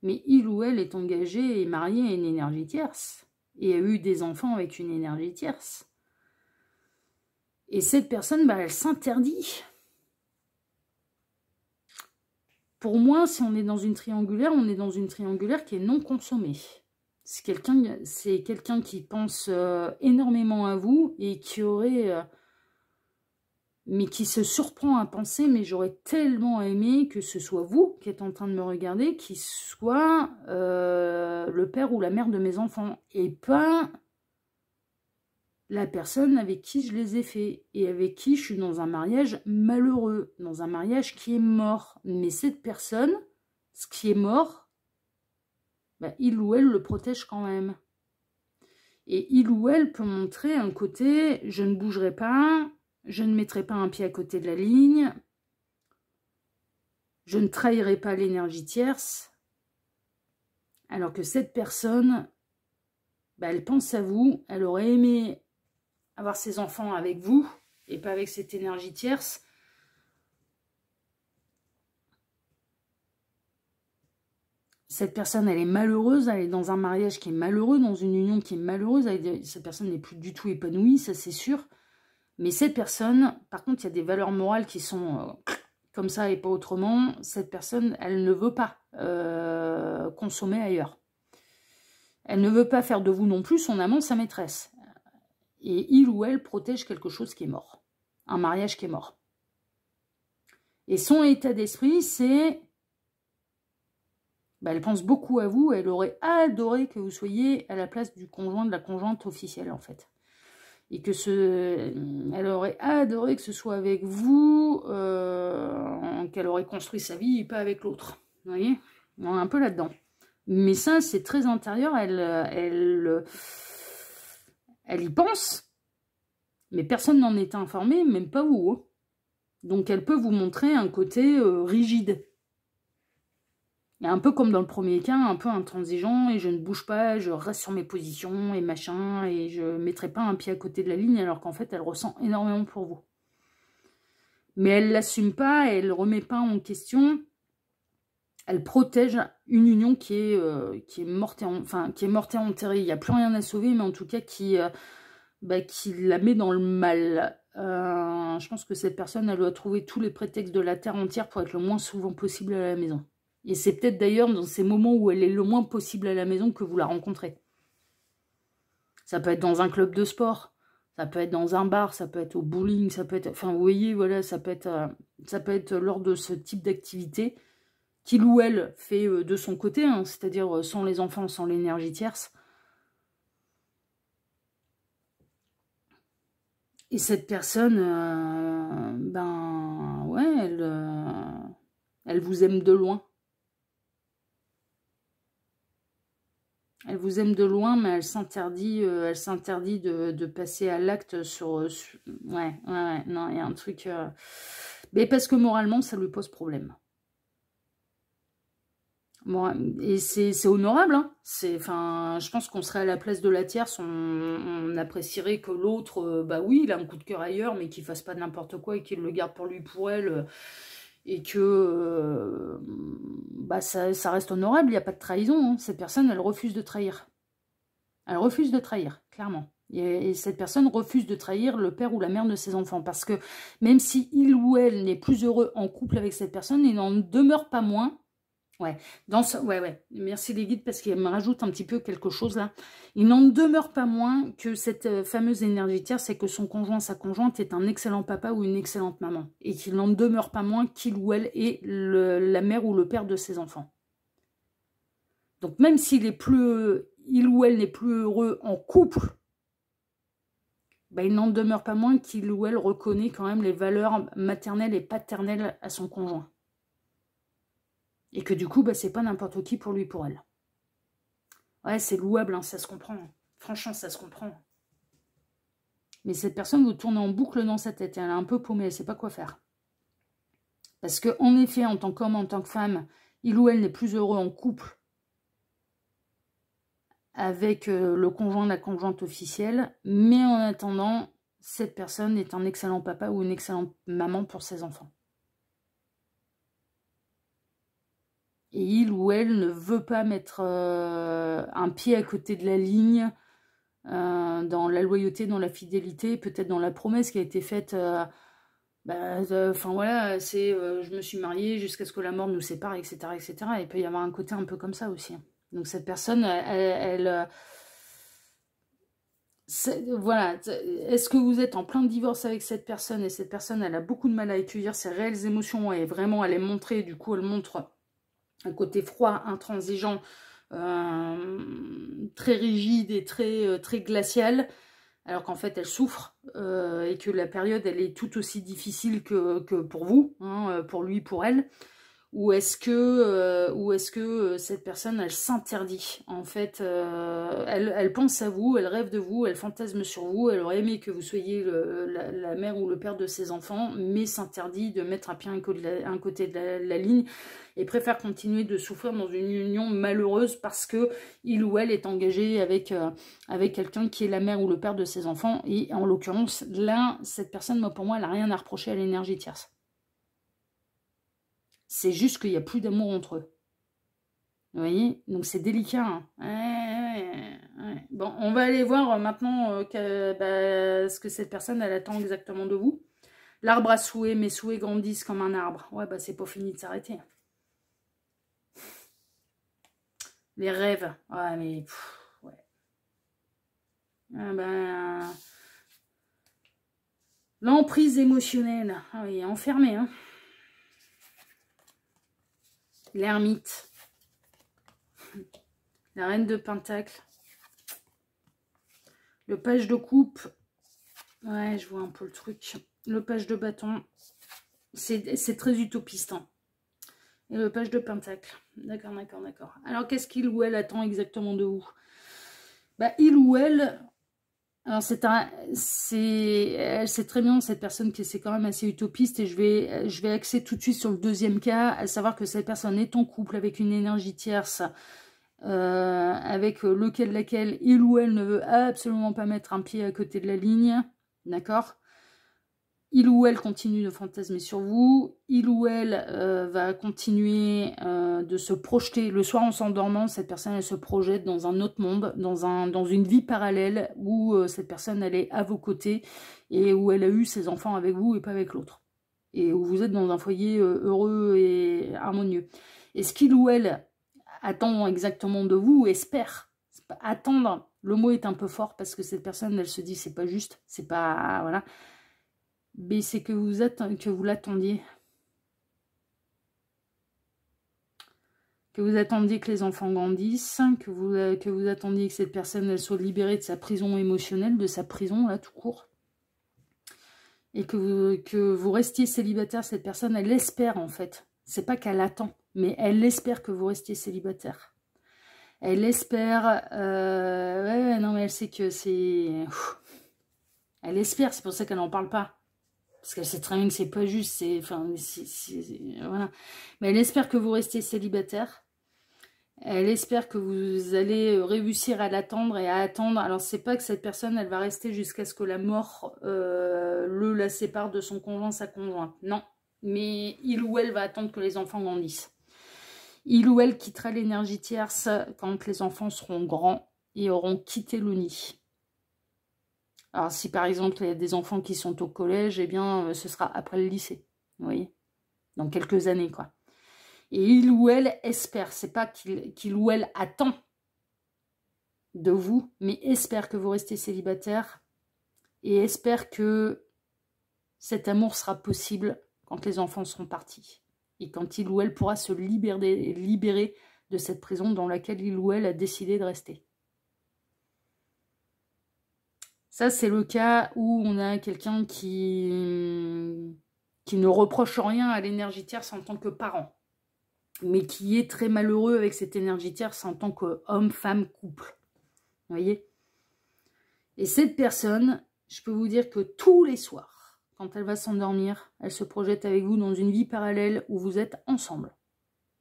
Mais il ou elle est engagé et marié à une énergie tierce. Et a eu des enfants avec une énergie tierce. Et cette personne, bah, elle s'interdit. Pour moi, si on est dans une triangulaire, on est dans une triangulaire qui est non consommée. C'est quelqu'un qui pense énormément à vous et qui aurait... mais qui se surprend à penser, mais j'aurais tellement aimé que ce soit vous qui êtes en train de me regarder, qui soit le père ou la mère de mes enfants, et pas la personne avec qui je les ai faits, et avec qui je suis dans un mariage malheureux, dans un mariage qui est mort. Mais cette personne, ce qui est mort, bah, il ou elle le protège quand même. Et il ou elle peut montrer un côté, je ne bougerai pas, je ne mettrai pas un pied à côté de la ligne, je ne trahirai pas l'énergie tierce, alors que cette personne, bah, elle pense à vous, elle aurait aimé avoir ses enfants avec vous, et pas avec cette énergie tierce. Cette personne, elle est malheureuse, elle est dans un mariage qui est malheureux, dans une union qui est malheureuse, cette personne n'est plus du tout épanouie, ça c'est sûr. Mais cette personne, par contre, il y a des valeurs morales qui sont comme ça et pas autrement. Cette personne, elle ne veut pas consommer ailleurs. Elle ne veut pas faire de vous non plus son amant, sa maîtresse. Et il ou elle protège quelque chose qui est mort. Un mariage qui est mort. Et son état d'esprit, c'est... Bah, elle pense beaucoup à vous. Elle aurait adoré que vous soyez à la place du conjoint, de la conjointe officielle, en fait. Et que elle aurait adoré que ce soit avec vous, qu'elle aurait construit sa vie et pas avec l'autre. Vous voyez? On est un peu là-dedans. Mais ça, c'est très intérieur. Elle y pense. Mais personne n'en est informé, même pas vous. Hein. Donc, elle peut vous montrer un côté rigide. Et un peu comme dans le premier cas, un peu intransigeant, et je ne bouge pas, je reste sur mes positions, et machin, et je ne mettrai pas un pied à côté de la ligne, alors qu'en fait, elle ressent énormément pour vous. Mais elle ne l'assume pas, elle ne remet pas en question, elle protège une union qui est morte et enterrée. Il n'y a plus rien à sauver, mais en tout cas, qui la met dans le mal. Je pense que cette personne, elle doit trouver tous les prétextes de la terre entière pour être le moins souvent possible à la maison. Et c'est peut-être d'ailleurs dans ces moments où elle est le moins possible à la maison que vous la rencontrez. Ça peut être dans un club de sport, ça peut être dans un bar, ça peut être au bowling, ça peut être... Enfin, vous voyez, voilà, ça peut être lors de ce type d'activité qu'il ou elle fait de son côté, hein, c'est-à-dire sans les enfants, sans l'énergie tierce. Et cette personne, ouais, elle vous aime de loin. Elle vous aime de loin, mais elle s'interdit de passer à l'acte sur... Ouais, non, il y a un truc... Mais parce que moralement, ça lui pose problème. Et c'est honorable, hein. Enfin, je pense qu'on serait à la place de la tierce, on apprécierait que l'autre, bah oui, il a un coup de cœur ailleurs, mais qu'il fasse pas n'importe quoi et qu'il le garde pour lui, pour elle, et que bah ça reste honorable, il n'y a pas de trahison, hein. Cette personne, elle refuse de trahir. Elle refuse de trahir, clairement. Et cette personne refuse de trahir le père ou la mère de ses enfants, parce que même si il ou elle n'est plus heureux en couple avec cette personne, il n'en demeure pas moins. Ouais, ouais, merci les guides parce qu'ils me rajoutent un petit peu quelque chose là. Il n'en demeure pas moins que cette fameuse énergie tierce, c'est que son conjoint, sa conjointe est un excellent papa ou une excellente maman. Et qu'il n'en demeure pas moins qu'il ou elle est la mère ou le père de ses enfants. Donc même s'il il ou elle n'est plus heureux en couple, bah, il n'en demeure pas moins qu'il ou elle reconnaît quand même les valeurs maternelles et paternelles à son conjoint. Et que du coup, bah, c'est pas n'importe qui pour lui, pour elle. Ouais, c'est louable, hein, ça se comprend. Franchement, ça se comprend. Mais cette personne vous tourne en boucle dans sa tête. Elle est un peu paumée, elle ne sait pas quoi faire. Parce qu'en effet, en tant qu'homme, en tant que femme, il ou elle n'est plus heureux en couple avec le conjoint, la conjointe officielle. Mais en attendant, cette personne est un excellent papa ou une excellente maman pour ses enfants. Et il ou elle ne veut pas mettre un pied à côté de la ligne dans la loyauté, dans la fidélité, peut-être dans la promesse qui a été faite. Enfin voilà, c'est je me suis mariée jusqu'à ce que la mort nous sépare, etc., etc. Et il peut y avoir un côté un peu comme ça aussi. Donc cette personne, voilà, est-ce que vous êtes en plein divorce avec cette personne et cette personne, elle a beaucoup de mal à accueillir ses réelles émotions et vraiment elle est montrée, du coup elle montre un côté froid, intransigeant, très rigide et très glacial, alors qu'en fait elle souffre et que la période elle est tout aussi difficile que pour vous, hein, pour lui, pour elle. Ou est-ce que cette personne, elle s'interdit, en fait, elle pense à vous, elle rêve de vous, elle fantasme sur vous, elle aurait aimé que vous soyez la mère ou le père de ses enfants, mais s'interdit de mettre un pied à un côté de la ligne et préfère continuer de souffrir dans une union malheureuse parce que il ou elle est engagé avec quelqu'un qui est la mère ou le père de ses enfants. Et en l'occurrence, là, cette personne, moi, pour moi, elle n'a rien à reprocher à l'énergie tierce. C'est juste qu'il n'y a plus d'amour entre eux. Vous voyez? Donc c'est délicat. Hein. Ouais. Bon, on va aller voir maintenant ce que cette personne, elle attend exactement de vous. L'arbre à souhait, mes souhaits grandissent comme un arbre. Ouais, bah c'est pas fini de s'arrêter. Les rêves. Ouais, mais... ouais. L'emprise émotionnelle. Ah oui, enfermé, hein. L'ermite. La reine de Pentacle. Le page de coupe. Ouais, je vois un peu le truc. Le page de bâton. C'est très utopiste. Hein. Et le page de Pentacle. D'accord, d'accord, d'accord. Alors, qu'est-ce qu'il ou elle attend exactement de vous? Bah, il ou elle... Alors, c'est très bien, cette personne, que c'est quand même assez utopiste. Et je vais axer tout de suite sur le deuxième cas, à savoir que cette personne est en couple avec une énergie tierce, avec laquelle il ou elle ne veut absolument pas mettre un pied à côté de la ligne. D'accord? Il ou elle continue de fantasmer sur vous. Il ou elle va continuer de se projeter. Le soir en s'endormant, cette personne, elle se projette dans un autre monde, dans une vie parallèle où cette personne, elle est à vos côtés et où elle a eu ses enfants avec vous et pas avec l'autre. Et où vous êtes dans un foyer heureux et harmonieux. Et ce qu'il ou elle attend exactement de vous, ou espère. Attendre, le mot est un peu fort parce que cette personne, elle se dit, c'est pas juste, c'est pas... Voilà. Mais c'est que vous l'attendiez. Que vous attendiez que les enfants grandissent, que vous attendiez que cette personne elle soit libérée de sa prison émotionnelle, de sa prison, là, tout court. Et que vous restiez célibataire, cette personne, elle espère, en fait. C'est pas qu'elle attend, mais elle espère que vous restiez célibataire. Elle espère... ouais, non, mais elle sait que c'est... Elle espère, c'est pour ça qu'elle n'en parle pas. parce qu'elle sait très bien que c'est pas juste, voilà. Mais elle espère que vous restez célibataire. Elle espère que vous allez réussir à l'attendre et à attendre. Alors, c'est pas que cette personne, elle va rester jusqu'à ce que la mort la sépare de son conjoint, sa conjointe. Non. Mais il ou elle va attendre que les enfants grandissent. Il ou elle quittera l'énergie tierce quand les enfants seront grands et auront quitté le nid. Alors, si par exemple, il y a des enfants qui sont au collège, eh bien, ce sera après le lycée. Vous voyez? Dans quelques années, quoi. Et il ou elle espère, c'est pas qu'il ou elle attend de vous, mais espère que vous restez célibataire et espère que cet amour sera possible quand les enfants seront partis. Et quand il ou elle pourra se libérer de cette prison dans laquelle il ou elle a décidé de rester. Ça, c'est le cas où on a quelqu'un qui ne reproche rien à l'énergie tierce en tant que parent, mais qui est très malheureux avec cette énergie tierce en tant qu'homme, femme, couple. Vous voyez? Et cette personne, je peux vous dire que tous les soirs, quand elle va s'endormir, elle se projette avec vous dans une vie parallèle où vous êtes ensemble.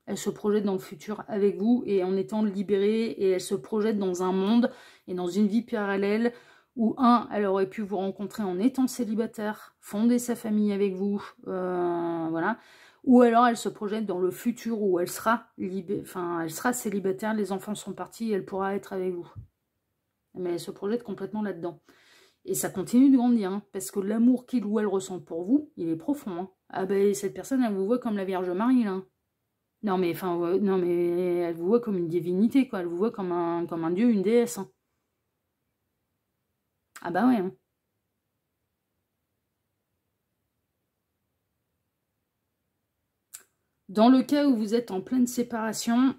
Elle se projette dans le futur avec vous et en étant libérée, et elle se projette dans un monde et dans une vie parallèle où, elle aurait pu vous rencontrer en étant célibataire, fonder sa famille avec vous, voilà. Ou alors elle se projette dans le futur où elle sera célibataire, les enfants sont partis et elle pourra être avec vous. Mais elle se projette complètement là-dedans. Et ça continue de grandir, hein, parce que l'amour qu'il ou elle ressent pour vous, il est profond. Hein. Ah ben, cette personne, elle vous voit comme la Vierge Marie, là. Non mais, non mais elle vous voit comme une divinité, quoi. Elle vous voit comme un dieu, une déesse. Hein. Ah bah ouais. Hein. Dans le cas où vous êtes en pleine séparation,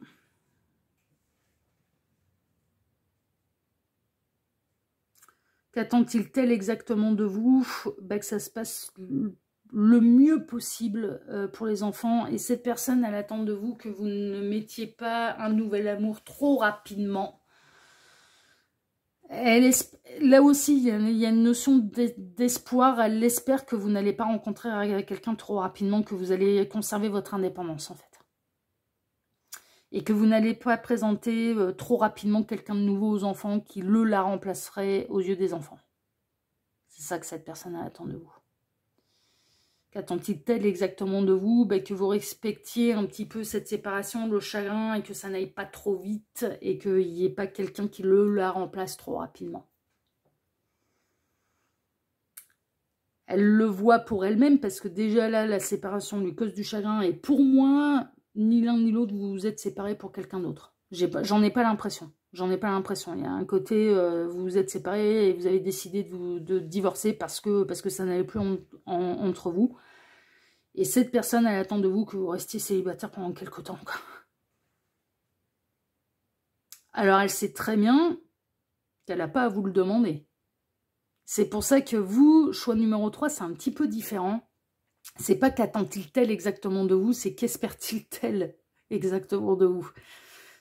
qu'attend-il tel exactement de vous? Bah, que ça se passe le mieux possible pour les enfants. Et cette personne, elle attend de vous que vous ne mettiez pas un nouvel amour trop rapidement. Là aussi, il y a une notion d'espoir. Elle espère que vous n'allez pas rencontrer quelqu'un trop rapidement, que vous allez conserver votre indépendance, en fait. Et que vous n'allez pas présenter trop rapidement quelqu'un de nouveau aux enfants qui, la remplacerait aux yeux des enfants. C'est ça que cette personne attend de vous. Qu'attend-il tel exactement de vous? Ben, que vous respectiez un petit peu cette séparation, le chagrin, et que ça n'aille pas trop vite, et qu'il n'y ait pas quelqu'un qui la remplace trop rapidement. Elle le voit pour elle-même, parce que déjà là, la séparation lui cause du chagrin, et pour moi, ni l'un ni l'autre, vous vous êtes séparés pour quelqu'un d'autre. J'en ai pas l'impression. J'en ai pas l'impression. Il y a un côté, vous vous êtes séparés et vous avez décidé de divorcer parce que ça n'allait plus entre vous. Et cette personne, elle attend de vous que vous restiez célibataire pendant quelque temps. Quoi. Alors, elle sait très bien qu'elle n'a pas à vous le demander. C'est pour ça que vous, choix numéro 3, c'est un petit peu différent. C'est pas qu'attend-il tel exactement de vous, c'est qu'espère-t-il tel exactement de vous.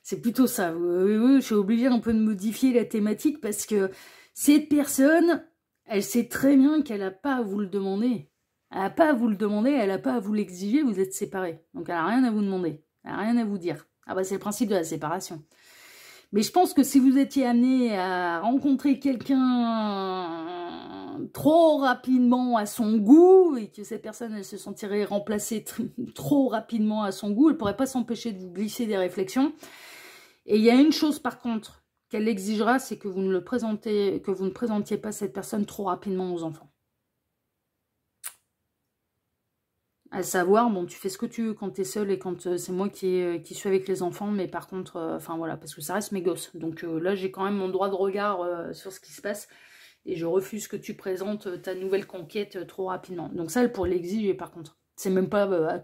C'est plutôt ça. Je suis obligée un peu de modifier la thématique parce que cette personne, elle sait très bien qu'elle n'a pas à vous le demander. Elle n'a pas à vous le demander, elle n'a pas à vous l'exiger, vous êtes séparés. Donc elle n'a rien à vous demander, elle n'a rien à vous dire. Ah bah c'est le principe de la séparation. Mais je pense que si vous étiez amené à rencontrer quelqu'un trop rapidement à son goût, et que cette personne elle se sentirait remplacée trop rapidement à son goût, elle ne pourrait pas s'empêcher de vous glisser des réflexions. Et il y a une chose par contre qu'elle exigera, c'est que vous ne présentiez pas cette personne trop rapidement aux enfants. À savoir, bon, tu fais ce que tu veux quand tu es seule et quand c'est moi qui suis avec les enfants, mais par contre, enfin voilà, parce que ça reste mes gosses. Donc là, j'ai quand même mon droit de regard sur ce qui se passe et je refuse que tu présentes ta nouvelle conquête trop rapidement. Donc ça, elle pourrait l'exiger par contre. C'est même pas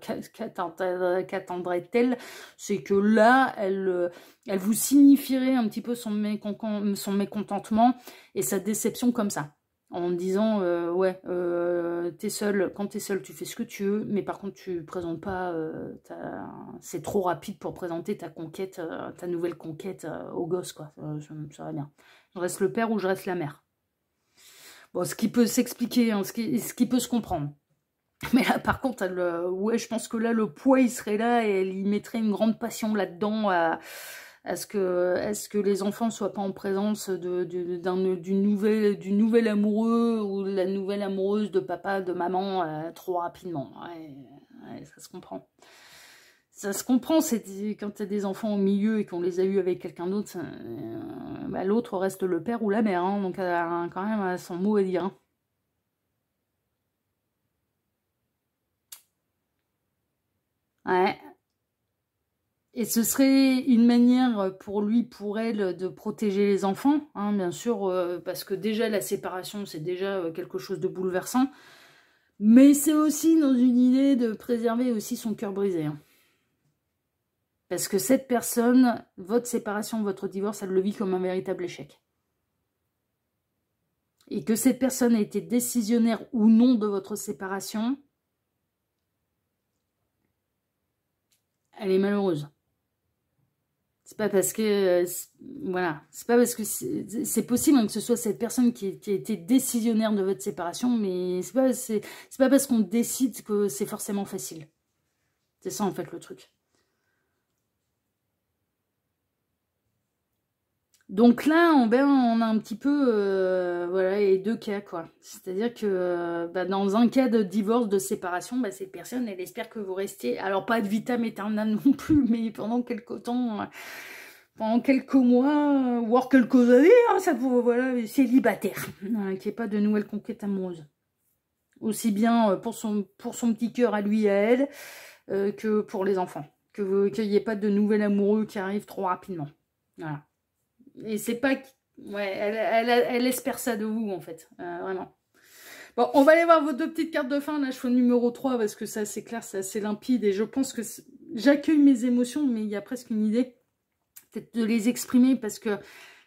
qu'attendrait-elle, c'est que là, elle vous signifierait un petit peu son mécontentement et sa déception comme ça. En disant, ouais, t'es seule, quand t'es seule, tu fais ce que tu veux, mais par contre, tu présentes pas, c'est trop rapide pour présenter ta conquête, ta nouvelle conquête aux gosses, quoi. Ça va bien. Je reste le père ou je reste la mère. Bon, ce qui peut s'expliquer, hein, ce qui peut se comprendre. Mais là, par contre, ouais, je pense que là, le poids, il serait là et elle y mettrait une grande passion là-dedans à ce que les enfants soient pas en présence du nouvel amoureux ou de la nouvelle amoureuse de papa, de maman trop rapidement. Ouais, ouais, ça se comprend. Ça se comprend, c'est quand tu as des enfants au milieu et qu'on les a eus avec quelqu'un d'autre, bah, l'autre reste le père ou la mère, hein, donc elle a quand même son mot à dire. Hein. Ouais. Et ce serait une manière pour lui, pour elle, de protéger les enfants, hein, bien sûr, parce que déjà la séparation, c'est déjà quelque chose de bouleversant. Mais c'est aussi dans une idée de préserver aussi son cœur brisé. Hein. Parce que cette personne, votre séparation, votre divorce, elle le vit comme un véritable échec. Et que cette personne a été décisionnaire ou non de votre séparation, elle est malheureuse. C'est pas parce que, voilà, c'est pas parce que c'est possible hein, que ce soit cette personne qui a été décisionnaire de votre séparation, mais c'est pas parce qu'on décide que c'est forcément facile. C'est ça en fait le truc. Donc là, on a un petit peu, voilà, les deux cas, quoi. C'est-à-dire que bah, dans un cas de divorce, de séparation, bah, cette personne, elle espère que vous restiez, alors pas de vitam aeternam non plus, mais pendant quelques temps, pendant quelques mois, voire quelques années, hein, ça pourrait, voilà, célibataire, qu'il n'y ait pas de nouvelles conquêtes amoureuses. Aussi bien pour son petit cœur à lui et à elle, que pour les enfants. Qu'il n'y ait pas de nouvel amoureux qui arrive trop rapidement. Voilà. Et c'est pas... Ouais, elle espère ça de vous, en fait. Vraiment. Bon, on va aller voir vos deux petites cartes de fin. Là, je fais numéro 3 parce que ça, c'est clair, c'est assez limpide. Et je pense que j'accueille mes émotions, mais il y a presque une idée peut-être de les exprimer parce que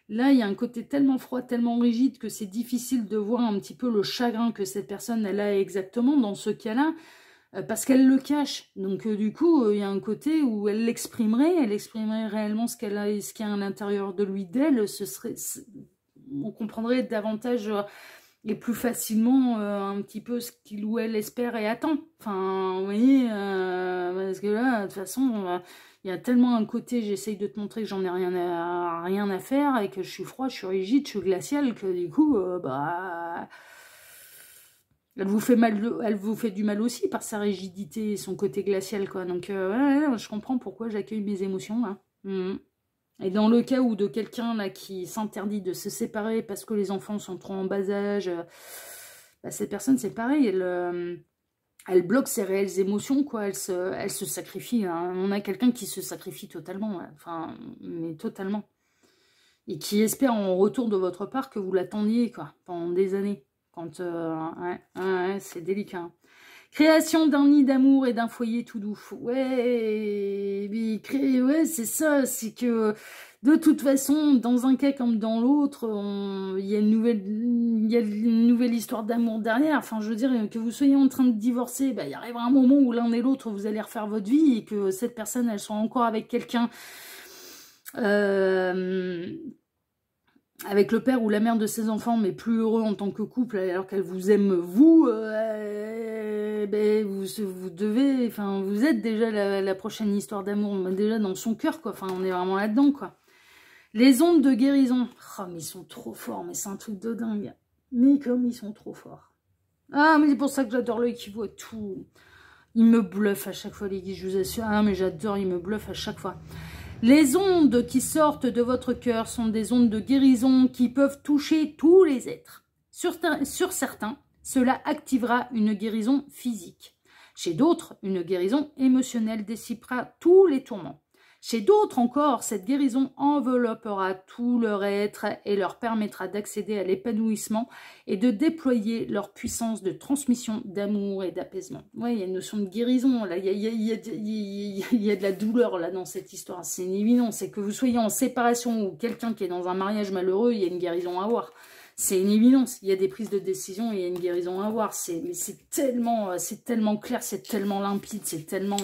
là, il y a un côté tellement froid, tellement rigide que c'est difficile de voir un petit peu le chagrin que cette personne, elle a exactement dans ce cas-là. Parce qu'elle le cache. Donc du coup, il y a un côté où elle exprimerait réellement ce qu'elle a et ce qu'il y a à l'intérieur de lui d'elle. On comprendrait davantage et plus facilement un petit peu ce qu'il ou elle espère et attend. Enfin, vous voyez, parce que là, de toute façon, il y a tellement un côté, j'essaye de te montrer que j'en ai rien à faire et que je suis froid, je suis rigide, je suis glacial, que du coup, bah... Elle vous fait du mal aussi par sa rigidité et son côté glacial, quoi. Donc, ouais, je comprends pourquoi j'accueille mes émotions, là. Et dans le cas où de quelqu'un, là, qui s'interdit de se séparer parce que les enfants sont trop en bas âge, bah, cette personne, c'est pareil, elle bloque ses réelles émotions, quoi. Elle se sacrifie. Hein. On a quelqu'un qui se sacrifie totalement, ouais. Enfin, mais totalement. Et qui espère en retour de votre part que vous l'attendiez, quoi, pendant des années. Quand, ouais, c'est délicat. Création d'un nid d'amour et d'un foyer tout doux. Ouais, ouais, c'est ça. C'est que, de toute façon, dans un cas comme dans l'autre, il y a une nouvelle histoire d'amour derrière. Enfin, je veux dire, que vous soyez en train de divorcer, bah, il arrivera un moment où l'un et l'autre, vous allez refaire votre vie et que cette personne, elle soit encore avec quelqu'un... avec le père ou la mère de ses enfants, mais plus heureux en tant que couple, alors qu'elle vous aime, vous, ben, vous devez, enfin, vous êtes déjà la prochaine histoire d'amour, déjà dans son cœur, quoi. Enfin, on est vraiment là-dedans, quoi. Les ondes de guérison. Oh, mais ils sont trop forts, mais c'est un truc de dingue. Mais comme ils sont trop forts. Ah, mais c'est pour ça que j'adore l'œil qui voit tout. Il me bluffe à chaque fois, les guides, je vous assure. Ah, mais j'adore, il me bluffe à chaque fois. Les ondes qui sortent de votre cœur sont des ondes de guérison qui peuvent toucher tous les êtres. Sur certains, cela activera une guérison physique. Chez d'autres, une guérison émotionnelle dissipera tous les tourments. Chez d'autres encore, cette guérison enveloppera tout leur être et leur permettra d'accéder à l'épanouissement et de déployer leur puissance de transmission d'amour et d'apaisement. Ouais, il y a une notion de guérison, là. Il y a de la douleur là dans cette histoire. C'est évident, c'est que vous soyez en séparation ou quelqu'un qui est dans un mariage malheureux, il y a une guérison à avoir. C'est une évidence, il y a des prises de décision et il y a une guérison à avoir. Mais c'est tellement clair, c'est tellement limpide, c'est tellement...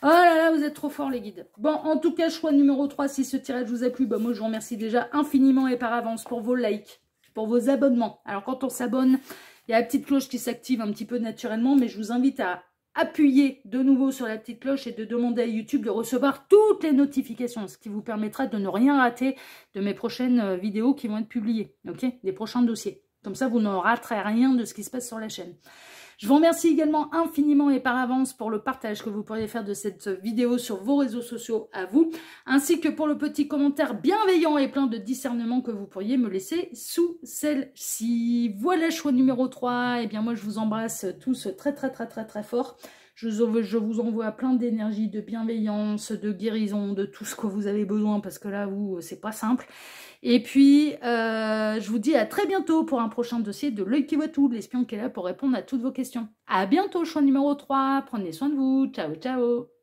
Oh là là, vous êtes trop forts les guides. Bon, en tout cas, choix numéro 3, si ce tirage vous a plu, bah moi je vous remercie déjà infiniment et par avance pour vos likes, pour vos abonnements. Alors quand on s'abonne, Il y a la petite cloche qui s'active un petit peu naturellement, mais je vous invite à appuyer de nouveau sur la petite cloche et de demander à YouTube de recevoir toutes les notifications, ce qui vous permettra de ne rien rater de mes prochaines vidéos qui vont être publiées, ok, des prochains dossiers. Comme ça, vous ne raterez rien de ce qui se passe sur la chaîne. Je vous remercie également infiniment et par avance pour le partage que vous pourriez faire de cette vidéo sur vos réseaux sociaux à vous, ainsi que pour le petit commentaire bienveillant et plein de discernement que vous pourriez me laisser sous celle-ci. Voilà, choix numéro 3. Eh bien, moi, je vous embrasse tous très fort. Je vous envoie plein d'énergie, de bienveillance, de guérison, de tout ce que vous avez besoin, parce que là, vous, c'est pas simple. Et puis, je vous dis à très bientôt pour un prochain dossier de L'œil qui voit tout, l'espion qui est là pour répondre à toutes vos questions. À bientôt, choix numéro 3. Prenez soin de vous. Ciao, ciao.